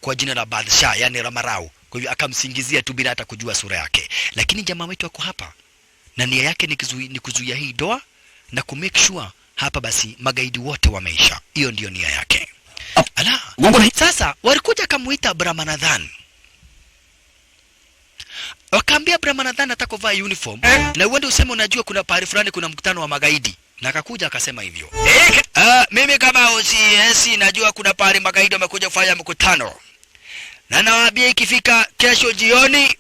kwa jina la Badsha, yani Ramarau. Kwa hivyo akamsingizia tu bila hata kujua sura yake. Lakini jamaa wetu wako hapa na nia yake ni kuzuia hii doa na kumake sure hapa basi magaidi wote wameisha. Hiyo ndio nia yake. Ala. Sasa walikuja kumuita Brahmanadhan. Wakaambia Brahmanadhan atakuvaa uniform na uende useme unajua kuna pahali fulani kuna mkutano wa magaidi. Na akakuja akasema hivyo. Mimi kama OCS najua kuna pahali magaidi wamekuja kufanya mkutano. Na nawaambia ikifika kesho jioni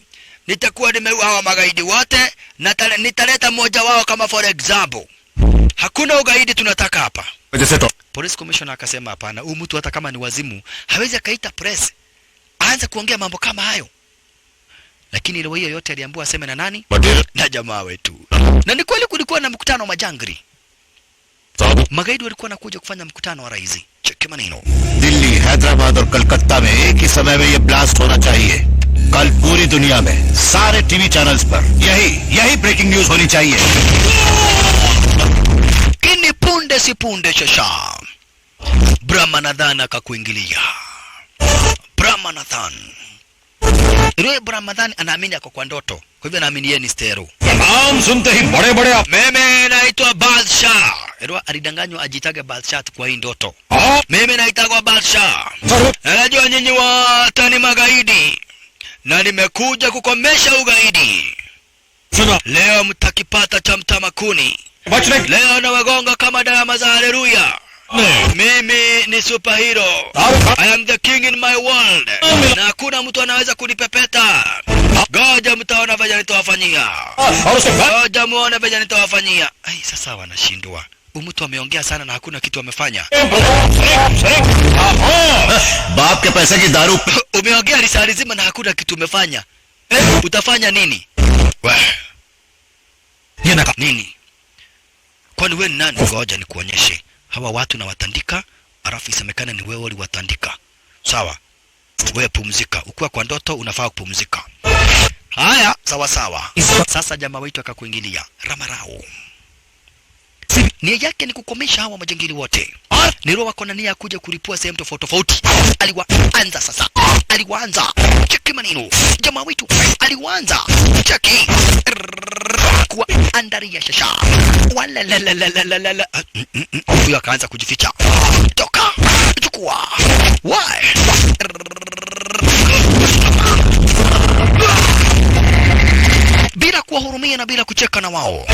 nitakuwa nimeua magaidi wote na nitaleta mmoja wao kama for example. Hakuna ugaidi tunataka hapa. Police commissioner akasema hapana, huyu mtu hata kama ni wazimu hawezi akaita press aanze kuongea mambo kama hayo. Lakini ile hiyo yote aliambiwa aseme na nani? Na jamaa wetu. Na ni kweli kulikuwa na mkutano wa majangri. Magaidi walikuwa nakuja kufanya mkutano wa rais. Cheki maneno. Delhi, हैदराबाद और कलकत्ता में एक ही समय में ये ब्लास्ट होना चाहिए। कल पूरी दुनिया में सारे टीवी चैनल्स पर यही ब्रेकिंग न्यूज होनी चाहिए। Kini punde si punde shasha. Brahmanadhan akakuingilia. Brahmanadhan. Ile Brahmanadhan anaamini ako kwa ndoto. Kwa hivyo anaamini yeye ni stero. नाम सुनते ही बड़े-बड़े Mimi naitwa Badsha. Ile alidanganywa ajitage Badsha kwa hii ndoto. Mimi naitwa Badsha. Najua nyinyi wote ni magaidi. Na nimekuja kukomesha ugaidi. Leo mtakipata cha mtamakuni. Leo na wagonga kama dama za haleluya. Mimi ni superhero. I am the king in my world. Na hakuna mtu anaweza kunipepeta. Goja mtaona venye nitawafanyia. Goja muone venye nitawafanyia. Ai sasa wanashindwa. Mtu ameongea sana na hakuna kitu amefanya. बाप के पैसे की दारू Umeongea risali zima na hakuna kitu umefanya. Utafanya nini? Nini? Kwani wewe ni nani? Ngoja nikuonyeshe. Hawa watu na watandika, alafu isemekana ni wewe uliwatandika. Sawa? Wewe pumzika. Ukiwa kwa ndoto unafaa kupumzika. Haya, sawa sawa. Sasa jamaa wetu akakuingilia. Ramarau. Nia yake ni kukomesha hawa majangili wote. Niro wako na nia kuja kulipua sehemu tofauti. Aliwaanza sasa. Aliwaanza. Cheki maneno. Jamaa wetu aliwaanza. Cheki. Kwa andari ya shasha. Wala. Huyo akaanza kujificha. Toka. Chukua. Why? tena bila kucheka na wao.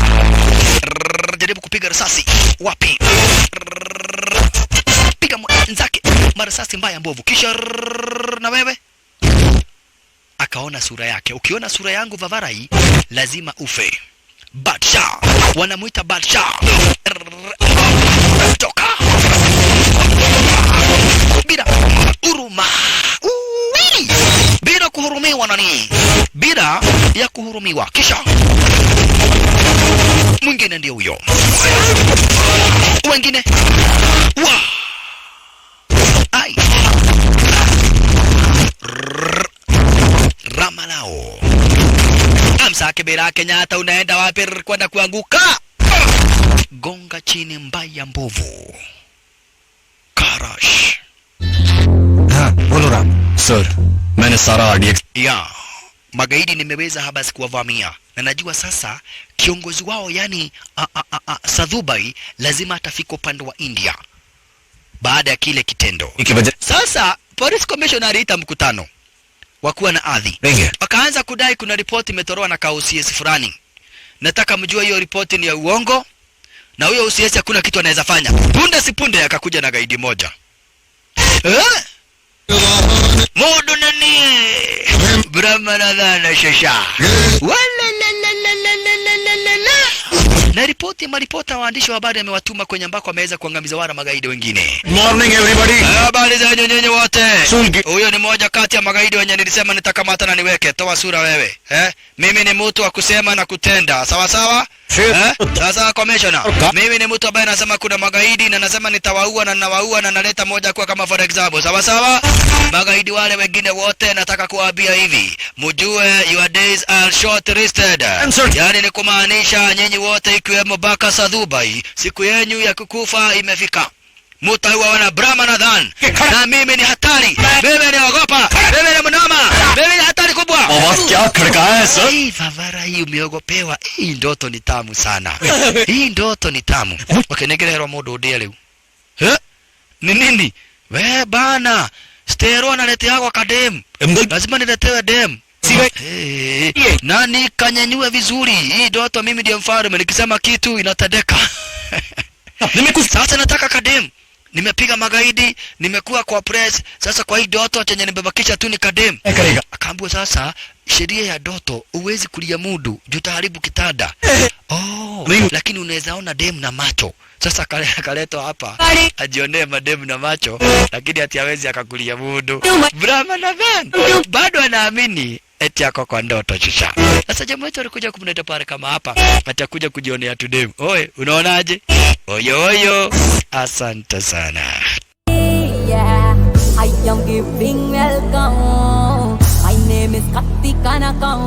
Jaribu kupiga risasi. Wapi? Piga mwenzake marasasi mbaya mbovu. Kisha na wewe akaona sura yake. Ukiona sura yangu Vavarai lazima ufe. Badsha. Wanamuita Badsha. Toka. Bila huruma. Bila kuhurumiwa nani? Bila ya kuhurumiwa. Kisha mwingine ndio huyo. Wengine. Wa. Ai. Ramalao. Amsake bila Kenyatta, unaenda wapi kwenda kuanguka? Gonga chini mbaya mbovu. Karash. हाँ बोलो राम सर मैंने सारा RDX Ya, magaidi nimeweza habasi kuwavamia. Na najua sasa kiongozi wao yani Sadhubai lazima atafika upande wa India baada ya kile kitendo. की वजह Sasa police commissioner aliita mkutano wakuwa na adhi. देंगे Wakaanza kudai kuna ripoti imetoroa na OCS fulani. Nataka mjue hiyo ripoti ni ya uongo na huyo OCS hakuna kitu anaweza fanya. Punde si punde akakuja na gaidi moja. Modo nani? Brahmanadhana shasha. Na ripoti maripota waandishi wa habari amewatuma kwenye ambako ameweza kuangamiza wale magaidi wengine. Morning everybody Habari za nyinyi wote. Sulgi. Huyo ni moja kati ya magaidi wenye nilisema nitakamata na niweke. Toa sura wewe. Mimi ni mtu wa kusema na kutenda. Sawa sawa? Sasa commissioner. Mimi ni mtu ambaye nasema kuna magaidi na nasema nitawaua na ninawaua na naleta moja kwa kama for example. Sawa sawa? Magaidi wale wengine wote nataka kuwaambia hivi. Mjue your days are short-listed. Yaani ni kumaanisha nyinyi wote ikiwemo Baka Sadhubai siku yenu ya kukufa imefika. Mutaiwa wana Brahmanadhan. Na mimi ni hatari. Mimi ni ogopa. Mimi ni mnoma. Mimi ni hatari kubwa. आवाज क्या खड़काया है sir Hii Vavara hii umeogopewa. Hii ndoto ni tamu sana. Hii ndoto ni tamu. Wakenegererwa modo ndia leo. Ni nini? We bana. Stero analetea kwa kadem. Lazima niletewe dem. Na nikanyanyue vizuri. Hii ndoto mimi ndio mfalme. Nikisema kitu inatendeka. Sasa nataka kadem. Nimepiga magaidi, nimekuwa kwa press, sasa kwa hii doto chenye nimebakisha tu ni kadem. Akaambiwa sasa sheria ya doto uwezi kulia mudu, jutaharibu kitanda. Lakini unaweza ona dem na macho. Sasa akaletwa hapa ajionee madem na macho, lakini ati hawezi akakulia mudu. Brahmanadhan bado anaamini eti yako kwa ndoto shisha. Sasa jamaa wetu alikuja kumleta pale kama hapa, atakuja kujionea tu dem. Oe, unaonaje? Oyo. Asante sana. Yeah, I am giving welcome. My name is Katika Nakam.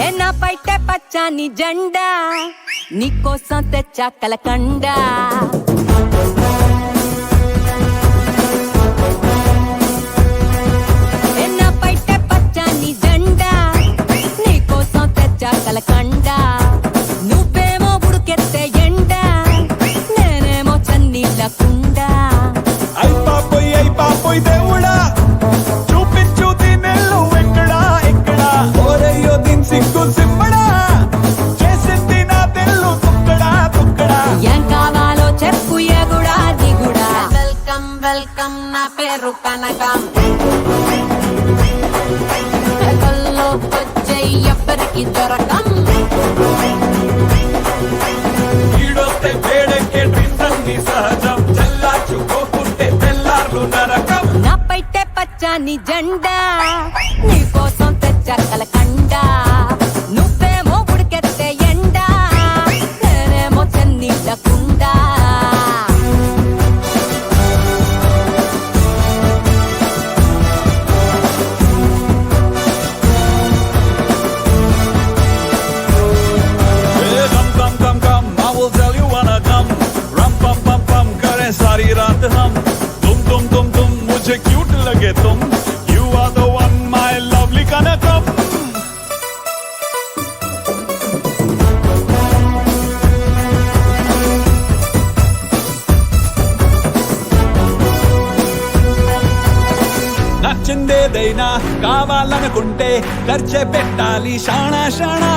Ena paite pachani janda, niko sante chakalakanda. Kalakanda nubemo budukette yenda nenemo channila kunda ay papoy దేవుడా చూపించు దీనెల్లు ఎక్కడ ఓరయ్యో దీన్ సిగ్గు సింబడా చేసింది నా తెల్లు తుక్కడా ఏం కావాలో చెప్పు ఎగుడా దిగుడా వెల్కమ్ నా పేరు కనకం కల్లో వచ్చే ఎవ్వరికి దొరకం ఈడొస్తే వేడెక్కే టిందంది సహజం చల్లార్చుకోకుంటే తెల్లార్లు నరకం నా పైటే పచ్చని జెండా నీకోసం తెచ్చా కలకండ నువ్వేమో ఉడికెత్తే ఎండ నేనేమో చెన్నీళ్ళ కుండ सारी रात हम तुम मुझे क्यूट लगे तुम you are the one my lovely Kanakam ఏదైనా కావాలనుకుంటే ఖర్చే పెట్టాలి షాణా షాణా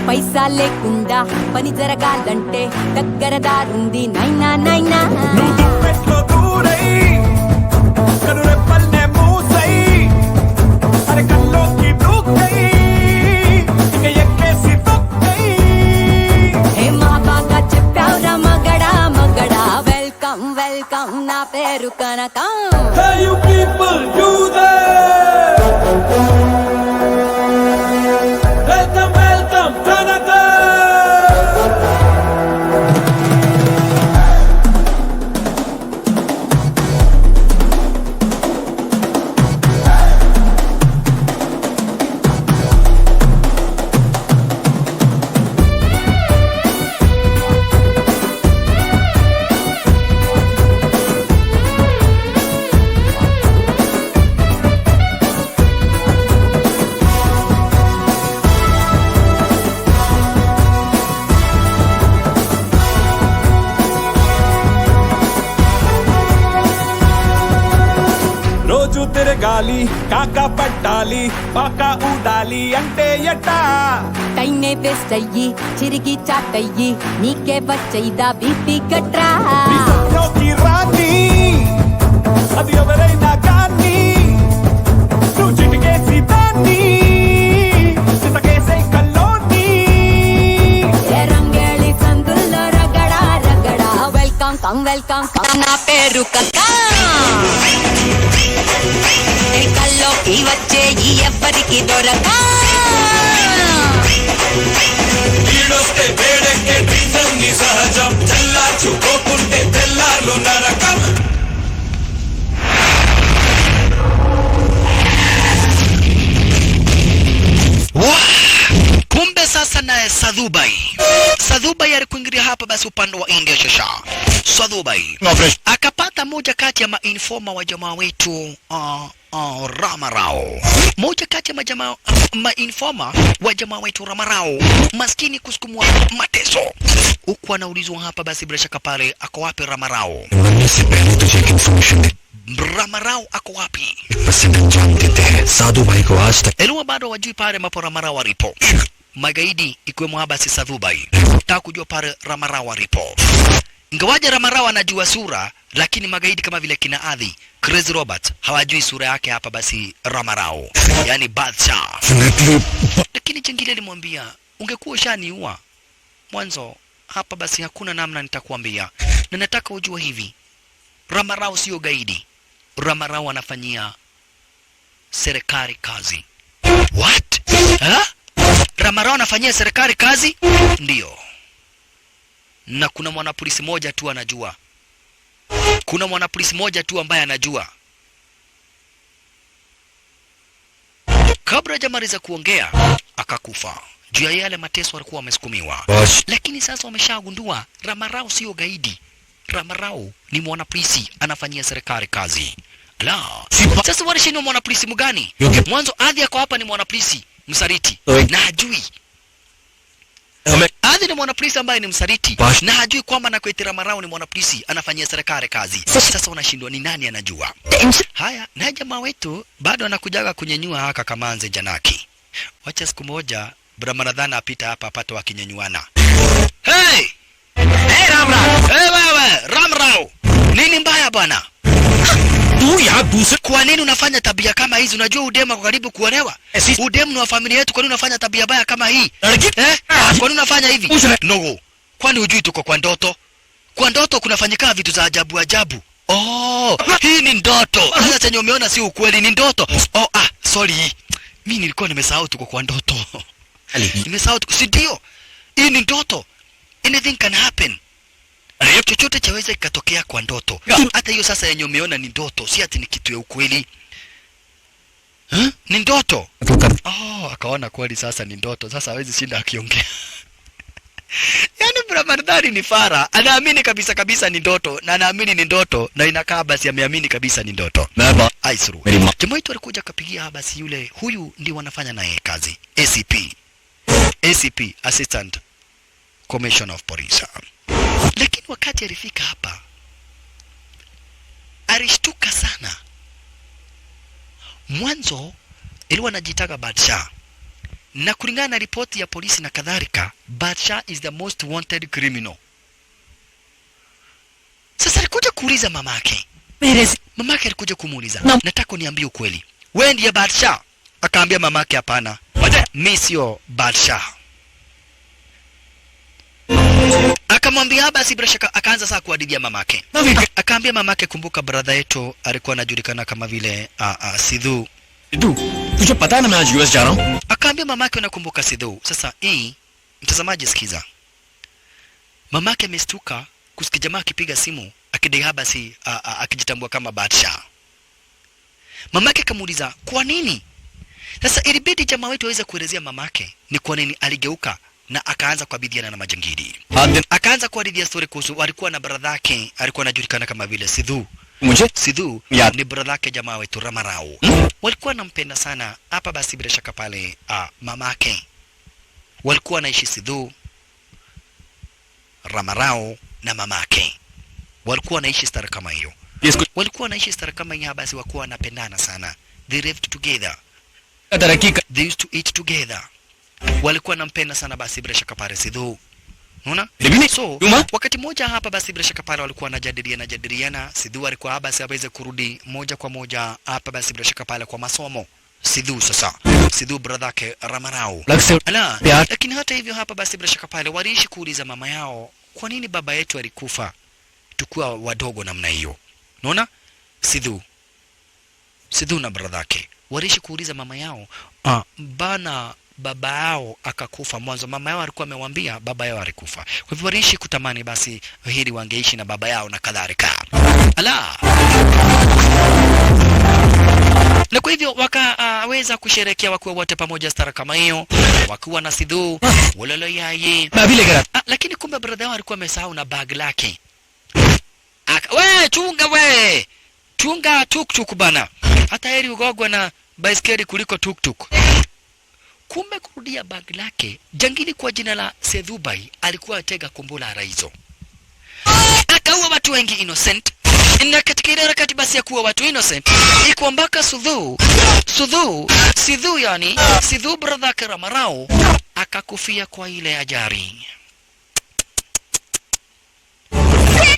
పైసా లేకుండా పని జరగాలంటే దగ్గర దారుంది నైనా నైనా నువ్వు దుప్పెట్లో దూరై కనురెప్పల్నే మూసై అరే కల్లోకి దూకై ఇక ఎక్కేసి తొక్కై హే మా బాగా చెప్పావురా మగడా మగడా వెల్కమ్ వెల్కమ్ నా పేరు కనకం Hey you people do that Welcome welcome Tanaka రోజు తిరగాలి కాకా పట్టాలి పాకా ఊడాలి అంటే ఎట్టా టైనే వేస్ట్ అయ్యి చిరిగి చాటయ్యి నీకే వచ్చైదా బీపీ గట్రా నీ సత్యోకి రాని అది ఎవరైనా కానీ నువ్వు చిటికేసి దాన్ని చితకేసే కల్లోని ఏ రంగేళి సందుల్లో రగడా రగడా వెల్కమ్ కమ్ వెల్కమ్ కమ్ నా పేరు కక్కా కల్లోకి వచ్చే ఈ ఎవ్వరికి దొరకా ఈడొస్తే వేడెక్కే డీజల్ ని సహజం చల్లార్చుకోకుంటే తెల్లార్లు నరకం Kumbe sasa naye Sadhubai. Sadhubai alikuingilia hapa basi upande wa India shasha. Sadhubai akapata moja kati ya mainforma wa jamaa wetu Ramarao. Moja kati ya mainforma wa jamaa wetu Ramarao. Maskini kusukumwa mateso. Huku anaulizwa hapa basi bila shaka pale ako wapi Ramarao? Ramarao ako wapi? Sadhubai ko aaj tak Elua bado wajui pale mapo Ramarao walipo. Magaidi ikiwemo haba si Sadhubai taka kujua pale Ramarao walipo. Ingawaje Ramarao anajua sura, lakini magaidi kama vile kina Adhi, Crazy Robert hawajui sura yake hapa basi Ramarao, yani Badshah. Lakini jingine limwambia, ungekuwa ushaniua mwanzo hapa basi hakuna namna nitakwambia. Na nataka ujue hivi, Ramarao sio gaidi. Ramarao anafanyia serikali kazi. What? Ha? Ramarao anafanyia serikali kazi? Ndio. Na kuna mwanapolisi moja tu anajua. Kuna mwanapolisi moja tu ambaye anajua. Kabla hajamaliza kuongea akakufa. Juu ya yale mateso walikuwa wamesukumiwa. Lakini sasa wameshagundua Ramarao sio gaidi. Ramarao ni mwanapolisi anafanyia serikali kazi. La. Sasa wanashindwa mwanapolisi mgani? Mwanzo Adhi yako hapa ni mwanapolisi msaliti na hajui. Adhi ni mwanapolisi ambaye ni msaliti na hajui kwamba na kuitira Ramarao ni mwanapolisi anafanyia serikali kazi. Sasa wanashindwa ni nani anajua. Haya, na jamaa wetu bado anakujaga kunyenyua haka Kamanze Janaki. Wacha siku moja Brahmanadhana apita hapa apate wakinyenyuana. Hey! Hey Ramarao! Hey wewe, Ramarao! Nini mbaya bwana? Kwa nini unafanya tabia kama hizi? Unajua udemu kwa karibu kuolewa? Udemu ni wa familia yetu, kwa nini unafanya tabia baya kama hii? Kwa nini unafanya hivi? No. Kwani hujui tuko kwa ndoto? Kwa ndoto kunafanyika vitu za ajabu ajabu. Oh, hii ni ndoto. Sasa chenye umeona si ukweli, ni ndoto. Oh, sorry. Mimi nilikuwa nimesahau tuko kwa ndoto. Nimesahau tuko, si ndio? Hii ni ndoto. Anything can happen. Chochote chaweza kikatokea kwa ndoto. Hata hiyo sasa yenye umeona ni ndoto, si ati ni kitu ya ukweli. Ni ndoto. Oh, akaona kweli sasa ni ndoto. Sasa hawezi shinda akiongea. Yaani Brahmanadhani ni fara, anaamini kabisa ni ndoto, na anaamini ni ndoto, na inakaa basi ameamini kabisa ni ndoto. Aisuru. Jamaa wetu alikuja kapigia basi yule, huyu ndio wanafanya naye kazi. ACP, Assistant Commissioner of Police. Lakini wakati alifika hapa alishtuka sana. mwanzo ilikuwa anajitaka Badshah, na kulingana na ripoti ya polisi na kadhalika, Badshah is the most wanted criminal. Sasa alikuja kuuliza mamake. Mamake alikuja kumuuliza, nataka niambie ukweli, wewe ndiye Badshah? Akaambia mamake, hapana, mimi sio Badshah. Akamwambia basi bila shaka, akaanza sasa kuhadithia mamake. Akaambia mamake, kumbuka brother yetu alikuwa anajulikana kama vile Sidhu. Sidhu, तुझे पता है ना मैं आज यूएस जा रहा हूँ? Akaambia mamake, unakumbuka Sidhu? Sasa hii mtazamaji, sikiza. Mamake amestuka kusikia jamaa akipiga simu akidai basi akijitambua kama Badshah. Mamake akamuuliza kwa nini? Sasa ilibidi jamaa wetu aweze kuelezea mamake ni kwa nini aligeuka na akaanza kuabidiana na majangili. Akaanza kuhadithia story kuhusu walikuwa na brother yake alikuwa anajulikana kama vile Sidhu. Sidhu ni brother yake jamaa wetu Ramarao. Walikuwa wanampenda sana. Hapa basi bila shaka pale mamake walikuwa wanaishi Sidhu, Ramarao na mamake. Walikuwa wanaishi stara kama hiyo. Walikuwa wanaishi stara kama hiyo, basi walikuwa wanapendana sana. They lived together. They used to eat together. Walikuwa wanampenda sana basi bila shaka pale Sidhu. Unaona? So, wakati mmoja hapa basi bila shaka pale walikuwa wanajadiliana. Sidhu alikuwa hapa basi aweze kurudi moja kwa moja hapa basi bila shaka pale kwa masomo. Sidhu sasa. Sidhu brother yake Ramarao. Lakini hata hivyo hapa basi bila shaka pale waliishi kuuliza mama yao, kwa nini baba yetu alikufa tukiwa wadogo namna hiyo? Unaona? Sidhu na brother yake waliishi kuuliza mama yao, bana baba yao akakufa mwanzo. Mama yao alikuwa amewaambia baba yao alikufa. Kwa hivyo waliishi kutamani basi hili wangeishi na baba yao na kadhalika. Na kwa hivyo wakaweza kusherehekea wakiwa wote pamoja stara kama hiyo, wakiwa na Sidhu walolo yaye. Lakini kumbe brother yao alikuwa amesahau na bag lake. Chunga tuk-tuk bana. Hata heri ugogwe na baiskeli kuliko tuk-tuk. Kumbe kurudia bag lake, jangili kwa jina la Sedhubai alikuwa atega kombola raizo. Akaua watu wengi innocent. Na katika ile harakati basi ya kuua watu innocent, ikuambaka Sidhu yani Sidhu brother Ramarao akakufia kwa ile ajali.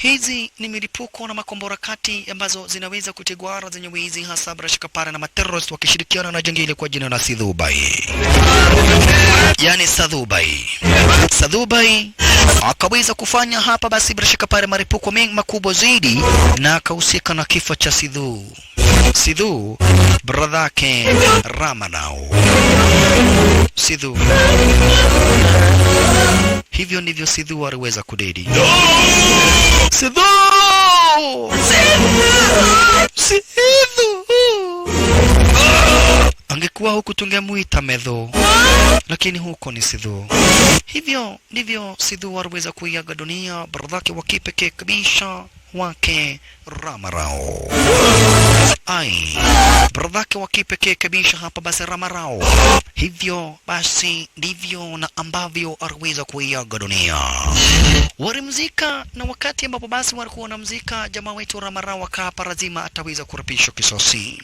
Hizi ni milipuko na makombora kati ambazo zinaweza kutegwa ara zenye wizi, hasa brashikapara na materrorist wakishirikiana na jangili kwa jina la Sedhubai. Yani Sedhubai akaweza kufanya hapa basi brashikapara maripuko mengi makubwa zaidi, na akahusika na kifo cha Sidhu brother yake Ramarao. Sidhu. Hivyo ndivyo Sidhu aliweza kudedi. Sidhu! Angekuwa huku tungemuita Medho, lakini huko ni Sidhu. Hivyo ndivyo Sidhu aliweza kuiaga dunia, brother yake wa kipekee kabisa wake Ramarao. Brother yake wa kipekee kabisa hapa basi Ramarao. Hivyo basi ndivyo na ambavyo aliweza kuiaga dunia. Walimzika, na wakati ambapo basi walikuwa wanamzika jamaa wetu Ramarao akapa lazima ataweza kurapishwa kisasi.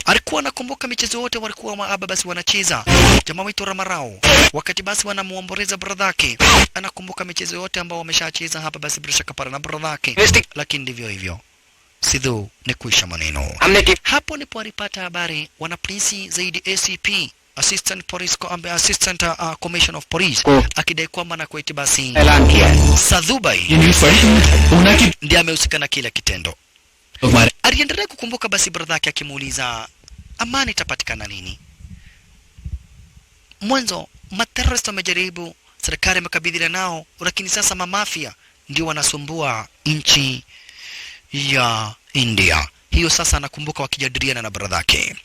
Alikuwa anakumbuka michezo yote walikuwa maaba basi wanacheza. Jamaa wetu Ramarao wakati basi wanamuomboleza brother yake, anakumbuka michezo yote ambao wameshacheza hapa basi bila shaka para na brother yake. Lakini ndivyo hivyo Sidhu ni kuisha maneno. Hapo ndipo alipata habari wanapolisi zaidi ACP Assistant Commissioner of Police akidai kwamba na kuiti basi Sedhubai ndiye amehusika na kila kitendo. Aliendelea kukumbuka basi brother yake akimuuliza amani itapatikana nini. Mwanzo materrorist wamejaribu, serikali imekabiliana nao, lakini sasa mamafia ndio wanasumbua nchi ya India. Hiyo sasa anakumbuka wakijadiliana na brother yake.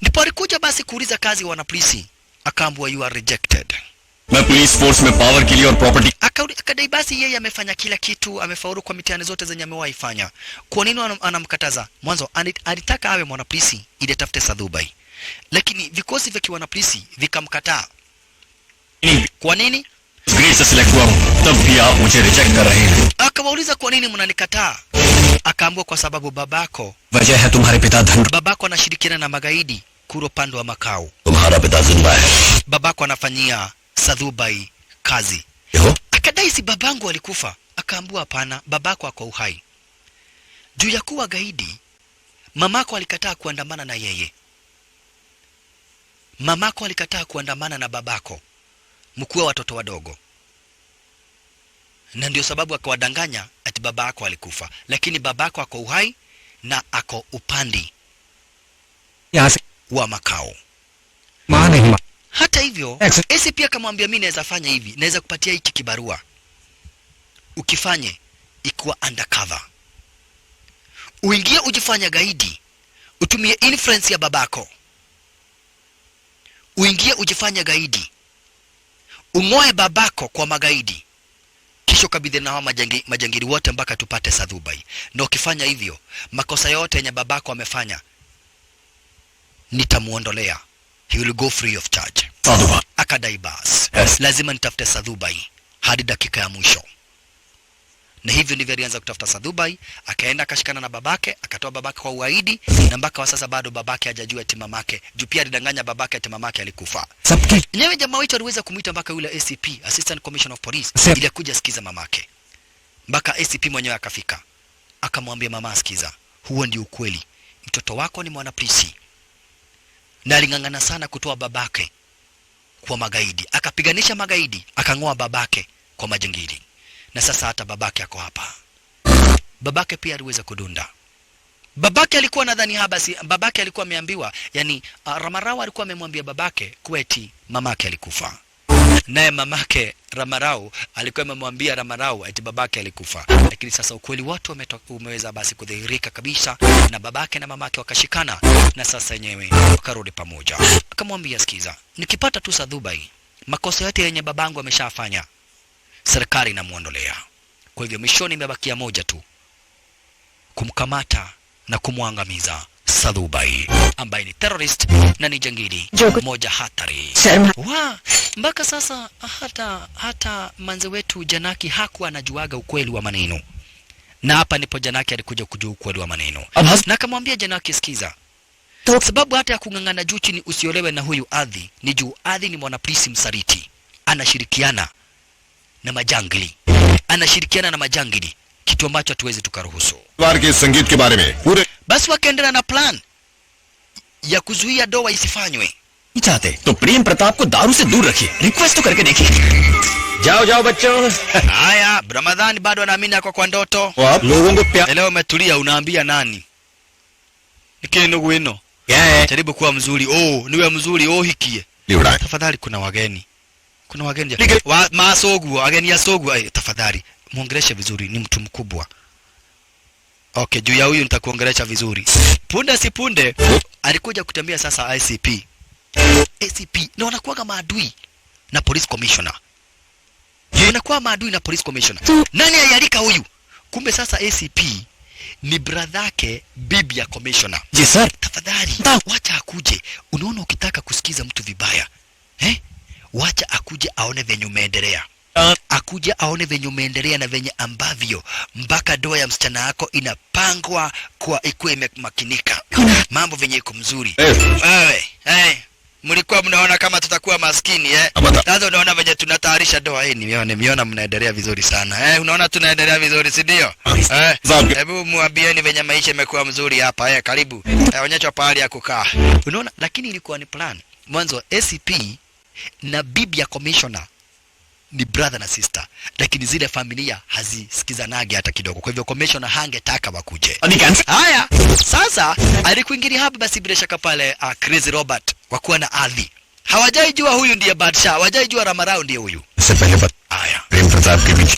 Ndipo alikuja basi kuuliza kazi wa wanapolisi, akaambiwa you are rejected. मैं police force में पावर के लिए और property Akadai basi yeye amefanya kila kitu, amefaulu kwa mitihani zote zenye amewahi fanya. Kwa nini anamkataza? Mwanzo alitaka awe mwanapolisi ili atafute Sedhubai, lakini vikosi vya wanapolisi vikamkataa. Kwa nini? Grade से सिलेक्ट हुआ हूं, तब भी आप मुझे रिजेक्ट कर रहे हैं. Akawauliza kwa nini mnanikataa? Akaambiwa kwa sababu babako वजह है तुम्हारे पिता धन. Babako anashirikiana na magaidi kuro pande wa Makao. तुम्हारा पिता जिंदा है. Babako anafanyia Sadhubai kazi. Akadai si babangu alikufa. Akaambiwa hapana, babako ako uhai. Juu ya kuwa gaidi, mamako alikataa kuandamana na yeye. Mamako alikataa kuandamana na babako, mkuu wa watoto wadogo. Na ndio sababu akawadanganya ati babako alikufa, lakini babako ako uhai na ako upandi wa Makao. Hata hivyo, esi pia kamwambia mimi naweza fanya hivi, naweza kupatia hiki kibarua. Ukifanye ikuwa undercover. Uingie ujifanya gaidi, utumie influence ya babako. Uingie ujifanya gaidi, ungoe babako kwa magaidi, kisha kabidhi na hawa majangili wote mpaka tupate Sadhubai. Na ukifanya hivyo, makosa yote yenye babako amefanya nitamuondolea. He will go free of charge. Sadhubai. Akadai bas, lazima nitafute Sadhubai hadi dakika ya mwisho. Na hivyo ndivyo alianza kutafuta Sadhubai. Akaenda akashikana na babake, akatoa babake kwa uaidi, na mpaka wa sasa bado babake hajajua eti mamake. Juu pia alidanganya babake eti mamake alikufa. Nyewe jamaa wetu aliweza kumuita mpaka yule ACP, Assistant Commissioner of Police, ili kuja sikiza mamake. Mpaka ACP mwenyewe akafika. Akamwambia mama, sikiza, huo ndio ukweli. Mtoto wako ni mwanapolisi. Na alingangana sana kutoa babake kwa magaidi. Akapiganisha magaidi, akangoa babake kwa majangili. Na sasa hata babake yako hapa. Babake pia aliweza kudunda. Babake alikuwa nadhani habasi, babake alikuwa ameambiwa, yani Ramarau alikuwa amemwambia babake kweti mamake alikufa. Naye mamake Ramarau alikuwa amemwambia Ramarau eti babake alikufa. Lakini sasa ukweli wote umeweza basi kudhihirika kabisa, na babake na mamake wakashikana, na sasa yenyewe wakarudi pamoja. Akamwambia, sikiza, nikipata tu Sadhubai, makosa yote yenye babangu ameshafanya serikali inamuondolea. Kwa hivyo mishoni imebakia moja tu, kumkamata na kumwangamiza Sadhubai, ambaye ni terrorist na ni jangili moja hatari. Mpaka sasa hata manze wetu Janaki hakuwa anajuaga ukweli wa maneno. Na hapa ndipo Janaki alikuja kujua ukweli wa maneno. Na akamwambia Janaki, sikiza, sababu hata ya kungangana juu chini usiolewe na huyu Adhi ni juu Adhi ni mwanapolisi msaliti. Anashirikiana na majangili. Anashirikiana na majangili, kitu ambacho hatuwezi tukaruhusu. संगीत के बारे में पूरे Basi wakaendelea na plan ya kuzuia doa isifanywe. चाहते तो प्रेम प्रताप को दारू से दूर रखिए. रिक्वेस्ट तो करके देखिए. जाओ जाओ बच्चों. Haya, Ramadhani bado anaamini ako kwa ndoto. आप लोगों को प्यार. Leo umetulia, unaambia nani? Nikini ndugu wino. Jaribu kuwa mzuri. Niwe mzuri, hikie. Tafadhali kuna wageni. Kuna wageni. Masogu, wageni ya Sogu. Tafadhali muongeleshe vizuri, ni mtu mkubwa. Okay, juu ya huyu nitakuongelesha vizuri. Punde si punde alikuja kutembea sasa ICP. ACP na wanakuwa maadui na police commissioner. Wanakuwa maadui na police commissioner. Nani ayalika huyu? Kumbe sasa ACP ni bradhake bibi ya commissioner. Yes sir. Tafadhali wacha akuje. Unaona ukitaka kusikiza mtu vibaya, wacha akuje aone venye umeendelea. Akuje aone venye umeendelea na venye ambavyo mpaka doa ya msichana yako inapangwa kwa ikuwe imemakinika. Mambo venye iko mzuri. Wewe, mlikuwa mnaona kama tutakuwa maskini sasa unaona venye tunatayarisha doa. Nimeona mnaendelea vizuri sana. Unaona tunaendelea vizuri, si ndio? Hebu muambieni venye maisha imekuwa mzuri hapa. Karibu. Onyesha pahali ya kukaa. Unaona, lakini ilikuwa ni plan. Mwanzo ACP na bibi ya commissioner ni brother na sister, lakini zile familia hazisikizanagi hata kidogo. Kwa hivyo commissioner hangetaka wakuje. Haya, sasa alikuingilia hapa basi bila shaka pale Crazy Robert kwa kuwa na Adhi. Hawajai jua huyu ndiye Badshah, hawajai jua Ramarau ndiye huyu. Haya, प्रेम प्रताप के बीच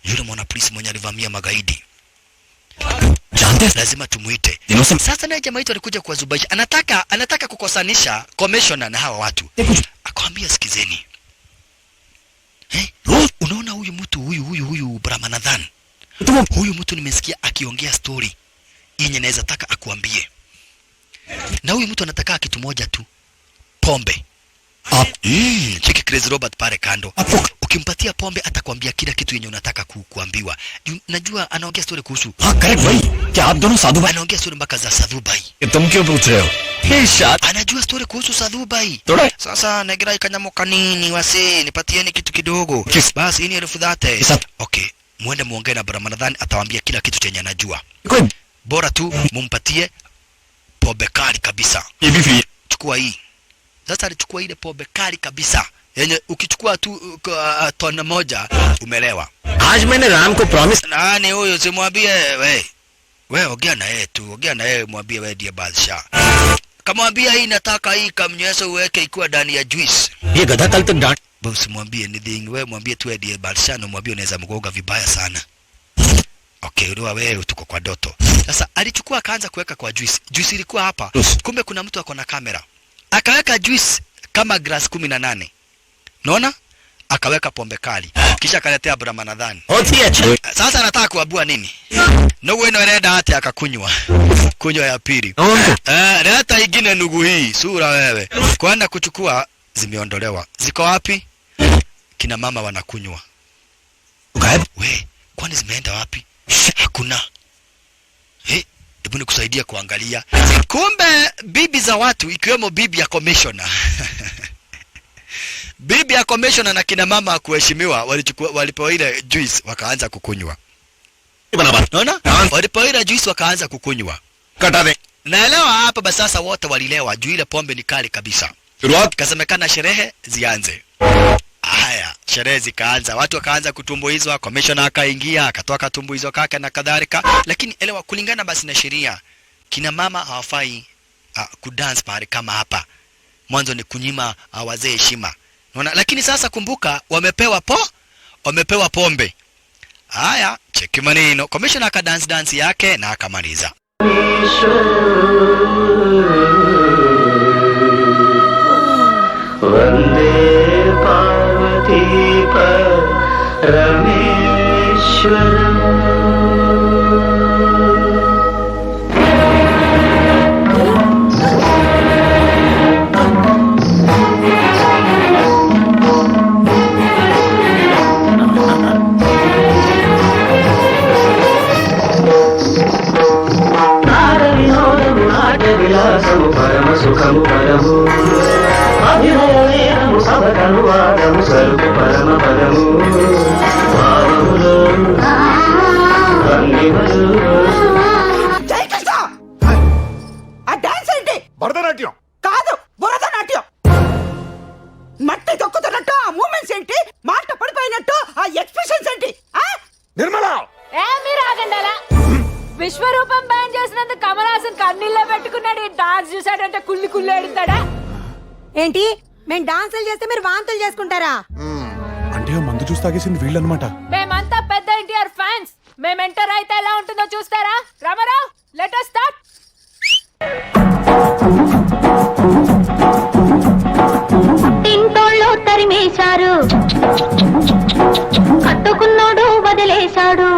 yule mwana polisi mwenye alivamia magaidi. जानते Lazima tumuite. Sasa naye jamaa wetu alikuja kuwazubaisha. Anataka kukosanisha commissioner na hawa watu. Akamwambia, sikizeni. Unaona huyu mtu huyu Brahmanadhan. Huyu mtu nimesikia akiongea story yenye naweza taka akuambie. Na huyu mtu anataka kitu moja tu, pombe. Cheki Crazy Robert pale kando. ukimpatia pombe atakwambia kila kitu yenye unataka kuambiwa. Najua anaongea story kuhusu correct भाई, क्या आप दोनों साधु भाई? anaongea story mpaka za Sadhubai. तुम क्यों पूछ रहे हो? Anajua story kuhusu Sadhubai. थोड़ा Sasa Negira ikanyamuka nini wase, nipatieni kitu kidogo. Basi ini elfu dhate. Okay, muende muongee na Brahmanadhan, atawaambia kila kitu chenye anajua. Bora tu mumpatie pombe kali kabisa. ये भी free. Chukua hii. Sasa alichukua ile pombe kali kabisa. Yenye ukichukua tu tona moja umelewa. आज मैंने राम को promise Nani huyo, simwambie wewe ongea na yeye tu, ongea na yeye, mwambie wewe ndiye Balsha. Kamwambia hii nataka hii kamnyesa uweke ikiwa ndani ya juice. ये गधा कल तक डांट Bosi mwambie anything, wewe mwambie tu ndiye Balsha na mwambie unaweza mgonga vibaya sana. Okay, uliwa wewe tuko kwa doto. Sasa alichukua akaanza kuweka kwa juice. Juice ilikuwa hapa. Kumbe kuna mtu ako na kamera. Akaweka juice kama glass 18. Unaona? Akaweka pombe kali. Kisha akaletea Brahmanadhan. होती है। Sasa anataka kuabua nini? No wewe unaenda hata akakunywa. Kunywa ya pili. Leta ingine nugu hii, sura wewe. Kwenda kuchukua zimeondolewa. Ziko wapi? Kina mama wanakunywa. We, kwani zimeenda wapi? Hakuna. Hebu nikusaidia kuangalia. Kumbe bibi za watu ikiwemo bibi ya commissioner. Bibi ya commissioner na kina mama kuheshimiwa walipewa ile juice wakaanza kukunywa. Unaona? Walipewa ile juice wakaanza kukunywa. कटा दे। Naelewa hapa basi sasa wote walilewa juu ile pombe ni kali kabisa. शुरुआत Kasemekana sherehe zianze. Haya, sherehe zikaanza. Watu wakaanza kutumbuizwa, commissioner akaingia, akatoa katumbuizo kake na kadhalika. Lakini elewa kulingana basi na sheria, kina mama hawafai kudance pale kama hapa. Mwanzo ni kunyima wazee heshima. Unaona? Lakini sasa kumbuka wamepewa pombe. Haya, cheki maneno. Commissioner akadance yake na akamaliza. वंदे पार्वती परमेश्वरम् నాట్యవిలాసము పరమ సుఖము పరము అభినయము సభకనువాదము సరుకు పరమ పదము భావములో భంగిమలు జై కృష్ణ ఆ డాన్స్ ఏంటి? భరతనాట్యం కాదు, భరతనాట్యం. మట్టి తొక్కుతున్నట్టు ఆ మూమెంట్స్ ఏంటి? మాట పడిపోయినట్టు ఆ ఎక్స్ప్రెషన్స్ ఏంటి? నిర్మలా మీరు ఆగండాలా? విశ్వరూపం బ్యాన్ చేసినందుకు కమల్ హాసన్ కన్నీళ్ళ పెట్టుకున్నాడు. ఈ డాన్స్ చూసాడంటే కుళ్ళి కుళ్ళి ఏడుతాడా ఏంటి? మేము డాన్సులు చేస్తే మీరు వాంతులు చేసుకుంటారా? అంటే మందు చూసి తాగేసింది వీళ్ళనమాట. మేమంతా పెద్ద ఎన్టీఆర్ ఫ్యాన్స్. మేము ఎంటర్ అయితే ఎలా ఉంటుందో చూస్తారా? Ramarao, let us start. పుట్టింటోళ్ళు తరిమేశారు, కట్టుకున్నోడు వదిలేశాడు.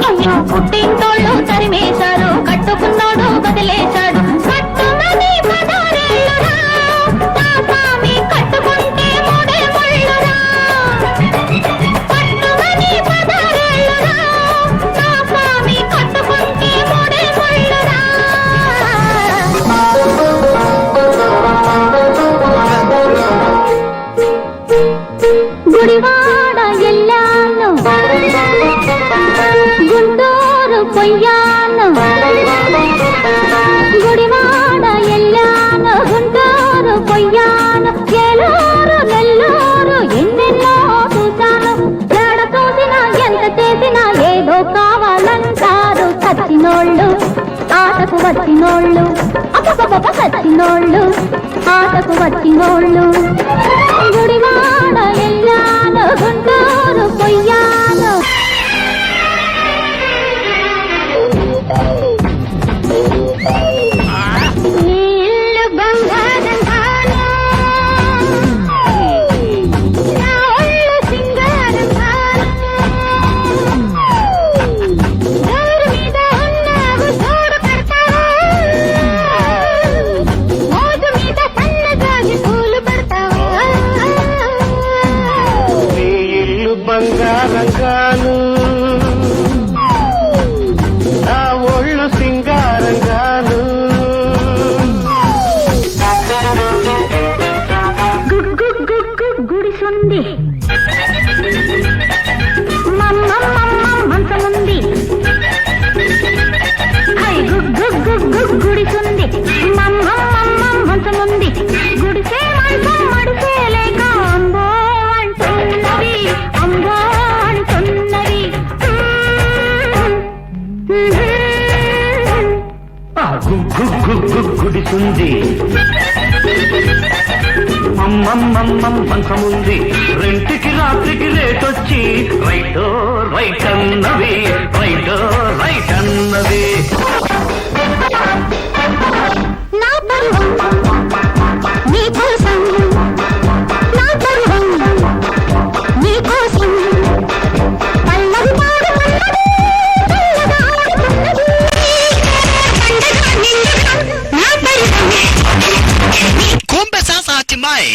అయ్యో, పుట్టింటోళ్ళు తరిమేశారు, కట్టుకున్నోడు వదిలేశాడు. కట్టుమని పదారేళ్ళురా, నా స్వామి కట్టుకుంటే మూడే ముళ్ళురా. కట్టుమని పదారేళ్ళురా, నా స్వామి కట్టుకుంటే మూడే ముళ్ళురా. గుడివాడ ఎల్లాను, గుంటూరు పొయ్యాను. గుడివాడ ఎల్లాను, గుంటూరు పొయ్యాను. ఏలూరు నెల్లూరు ఎన్నెన్నో చూశాను. ఎడ చూసినా ఎంత చేసినా ఏదో కావాలంటారు. చచ్చినోళ్ళు ఆటకు వచ్చినోళ్ళు, అప్పపప్ప చచ్చినోళ్ళు ఆటకు వచ్చినోళ్ళు. గుడివాడ ఎల్లాను, గుంటూరు పొయ్యాను. ఇల్లు బంగారం తాను, నా ఒళ్ళు సింగారం తాను. ఎవరి మీద ఉన్నావు చూడు పెడతావా, మోజు మీద సన్నజాజి పూలు పెడతావా. మంచముంది మంచముంది రెంటికి రాత్రికి రేటొచ్చి రైటో రైట్ అన్నది రైటో రైట్ అన్నది నా పరువం నీ కోసం నా పరువం నీ కోసం పల్లవి పాడుతున్నది పిల్లగా ఆడుతున్నది పండగ నిండుగా నా పరువం. Kumbe sasa hatimaye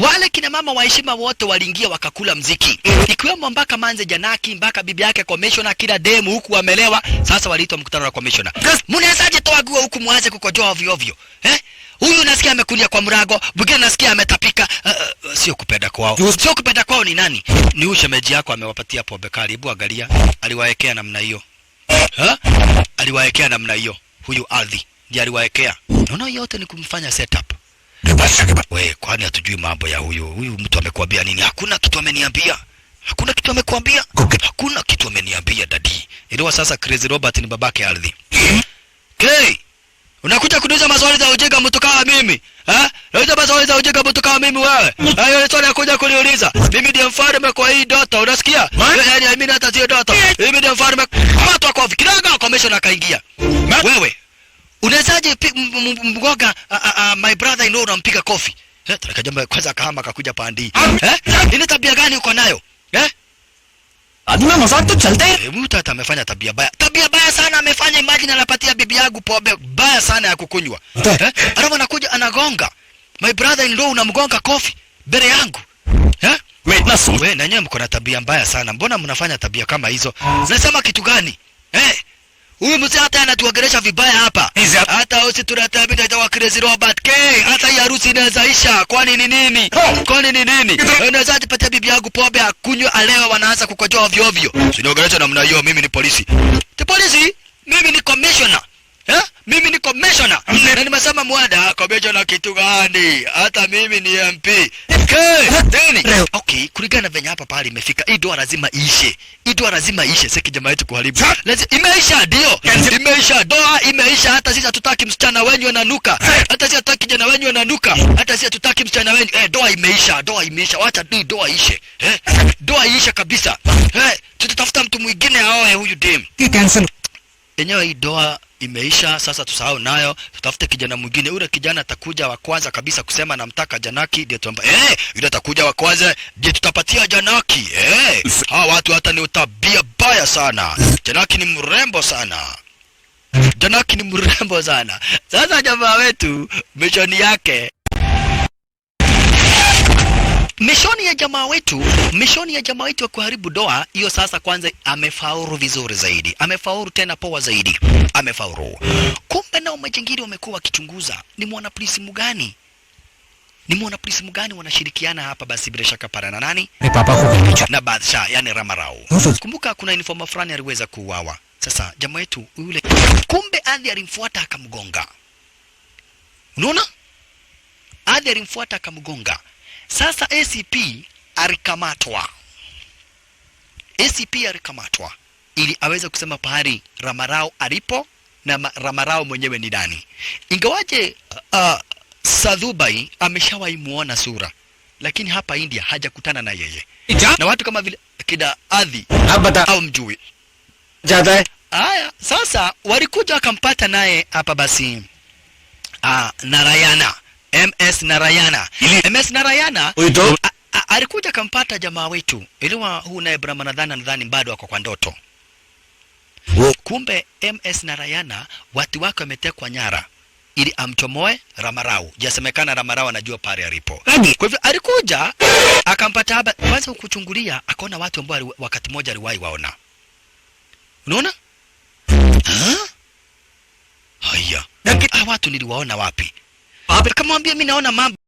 wale kina mama wa heshima wote waliingia wakakula mziki, ikiwemo mpaka Manze Janaki, mpaka bibi yake commissioner, kila demu huku wamelewa. Sasa waliitwa mkutano wa commissioner. Mnawezaje toa guo huku mwanze kukojoa ovyo ovyo? Huyu nasikia amekulia kwa mrago, mwingine nasikia ametapika. Sio kupenda kwao. Sio kupenda kwao ni nani? Ni huyu shemeji yako amewapatia pombe kali. Hebu angalia, aliwaekea namna hiyo. Aliwaekea namna hiyo. Huyu Ardhi ndiye aliwaekea. Unaona yote ni kumfanya setup. We, kwani hatujui mambo ya huyu mtu amekuambia nini? Hakuna kitu ameniambia. Hakuna kitu amekuambia. Hakuna kitu ameniambia dadi. Iliwa sasa Crazy Robert ni babake Ardhi. Unakuja kuniuliza maswali za ujinga mtu kama mimi? Unauliza maswali za ujinga mtu kama mimi wewe? Hayo ni swali kuja kuniuliza. Mimi ndiye mfalme kwa hii dota, unasikia? Yaani mimi hata sio dota. Mimi ndiye mfalme. Watu wako kidogo commissioner akaingia. Wewe unawezaje mgoga my brother in law unampiga kofi? Takajamba kwanza kahama akakuja pandi. Ni tabia gani uko nayo? Adina mazak to chalte hai. Mtu hata amefanya tabia baya. Tabia baya sana amefanya, imagine anapatia bibi yangu pombe baya sana ya kukunywa. Alafu anakuja anagonga. My brother in law unamgonga kofi mbele yangu. Wewe na nyinyi mko na tabia mbaya sana. Mbona mnafanya tabia kama hizo? Zinasema kitu gani? Huyu mzee hata anatuongelesha vibaya hapa. Hata usi tunatabia itawa Crazy Robert K. Hata hii harusi inazaisha. Kwani ni nini? Kwani ni nini? Unaweza kupatia bibi yangu pombe akunywe alewa wanaanza kukojoa ovyo ovyo. Usiniongelesha namna hiyo, mimi ni polisi. Ni polisi? Mimi ni commissioner. Mimi ni commissioner. Na nimesema mwada commissioner kitu gani? Hata mimi ni MP. Okay, kulingana venye hapa pale imefika. Hii doa lazima iishe. Hii doa lazima iishe, siki jamaa yetu kuharibu. Imeisha ndio. Imeisha, doa imeisha. Hata sisi hatutaki msichana wenyu ananuka. Hata sisi hatutaki kijana wenyu ananuka. Hata sisi hatutaki msichana wenyu. Doa imeisha, doa imeisha. Wacha doa iishe. Doa iisha kabisa. Tutatafuta mtu mwingine aoe huyu dem. Cancel. Enyewe hii doa imeisha, sasa tusahau nayo, tutafute kijana mwingine. Ule kijana atakuja wa kwanza kabisa kusema namtaka Janaki, ndio tuomba yule atakuja wa kwanza, ndio tutapatia Janaki. Hawa watu hata ni tabia baya sana. Janaki ni mrembo sana. Janaki ni mrembo sana. Sasa jamaa wetu mishoni yake, mishoni ya jamaa wetu wa kuharibu doa hiyo. Sasa kwanza amefaulu vizuri zaidi, amefaulu tena poa zaidi, amefaulu. Kumbe nao majingiri wamekuwa wakichunguza ni mwana polisi mgani, wanashirikiana hapa. Basi bila shaka para na nani na Badshah, yani Ramarao. Kumbuka kuna informa fulani aliweza kuuawa. Sasa jamaa wetu yule, kumbe Ardhi alimfuata akamgonga. Unaona, Ardhi alimfuata akamgonga. Sasa ACP alikamatwa ili aweze kusema pahali Ramarao alipo na Ramarao mwenyewe ni nani. Ingawaje Sadhubai ameshawahi muona sura, lakini hapa India hajakutana na yeye. Na watu kama vile kida Ardhi au mjui. Haya, sasa walikuja wakampata naye hapa basi Narayana. MS Narayana alikuja kampata jamaa wetu. Iliwa huu naye Brahmanadhana nadhani bado wako kwa ndoto. Kumbe MS Narayana watu wake wametekwa nyara ili amchomoe Ramarao. Jasemekana Ramarao anajua pale alipo. Kwa hivyo alikuja akampata haba, kwanza kuchungulia akaona watu ambao wakati mmoja aliwahi waona. Unaona? Haya. Watu niliwaona wapi? Akamwambia mimi naona mambo